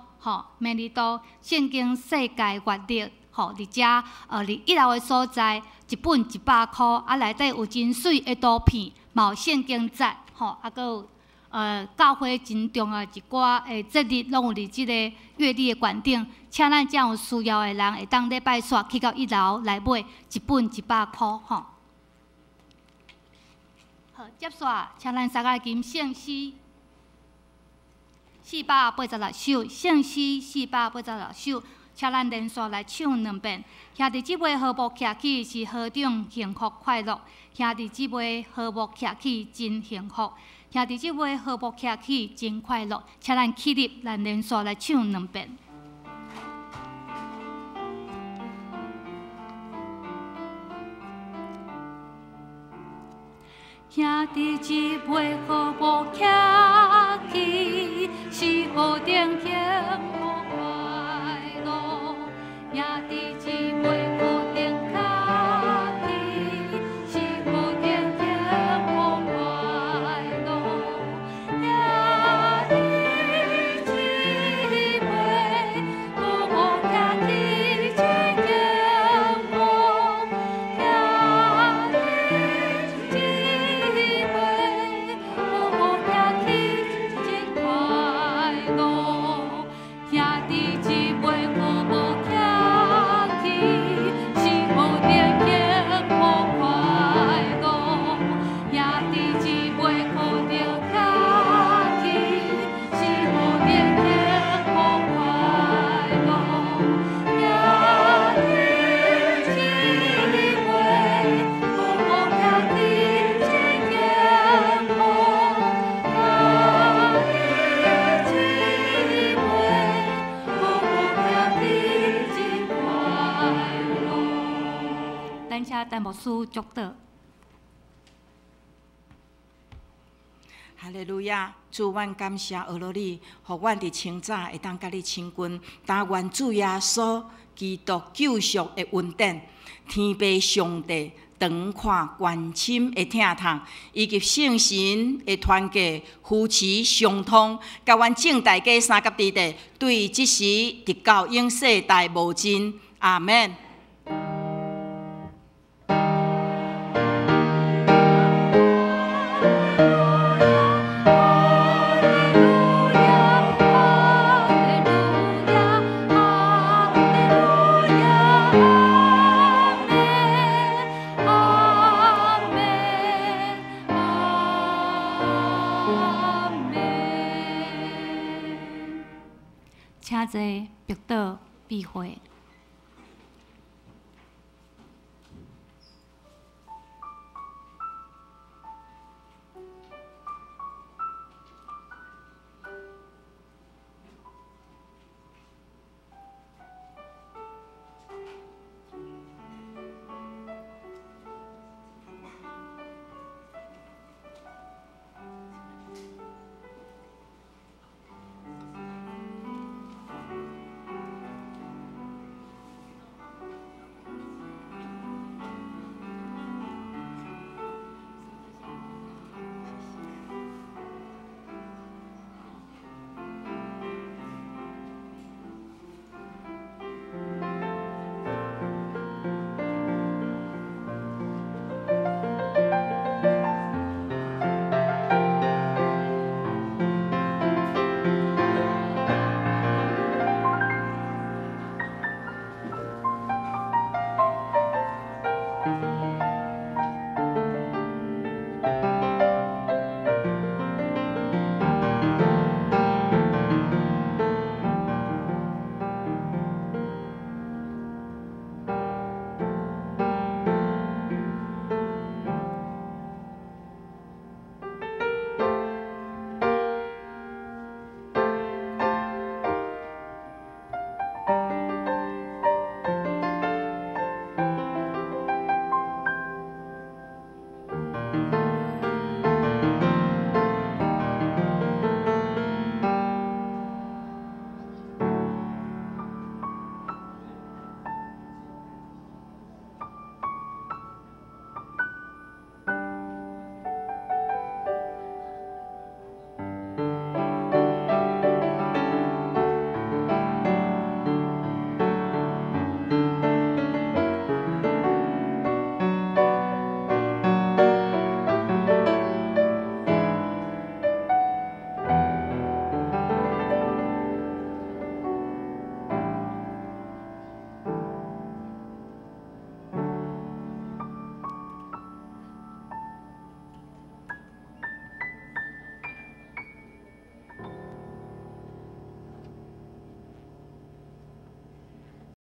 美尼多圣经世界阅历，伫遮伫1楼的所在，一本100块，啊内底有真水的图片，嘛有圣经节，啊搁有。教会真重要一寡节日，拢有伫即个月历的馆顶，请咱遮有需要的人会当礼拜煞去到1楼来买一本100块，好，接煞，请咱三个来吟圣诗486首，圣诗486首，请咱连续来唱2遍。兄弟姊妹和睦徛起是何种幸福快乐，兄弟姊妹和睦徛起真幸福。兄弟姊妹和睦徛起真快乐，请咱起立，咱连续来唱2遍。兄弟姊妹和睦徛起，是何等幸福快乐。兄弟姊妹和睦徛起，是何等幸福快乐。兄弟姊妹和睦徛起真幸福。兄弟姊妹和睦徛起真快乐。兄弟姊妹和睦徛起，是何等幸福快乐。兄弟姊妹和睦徛起，是何等幸福快乐。兄弟姊妹和睦徛起真幸福。兄弟姊妹和睦徛起真快乐。咱请陈牧师祝祷。哈利路亚！主，阮感谢俄罗你，互阮伫清早会当甲你亲近，但愿主耶稣基督救赎的恩典，天父上帝长看关心的疼痛，以及圣神的团结扶持相通，甲阮正大家三甲地地，对即时直到永世代无尽。阿门。请坐，闭祷闭会。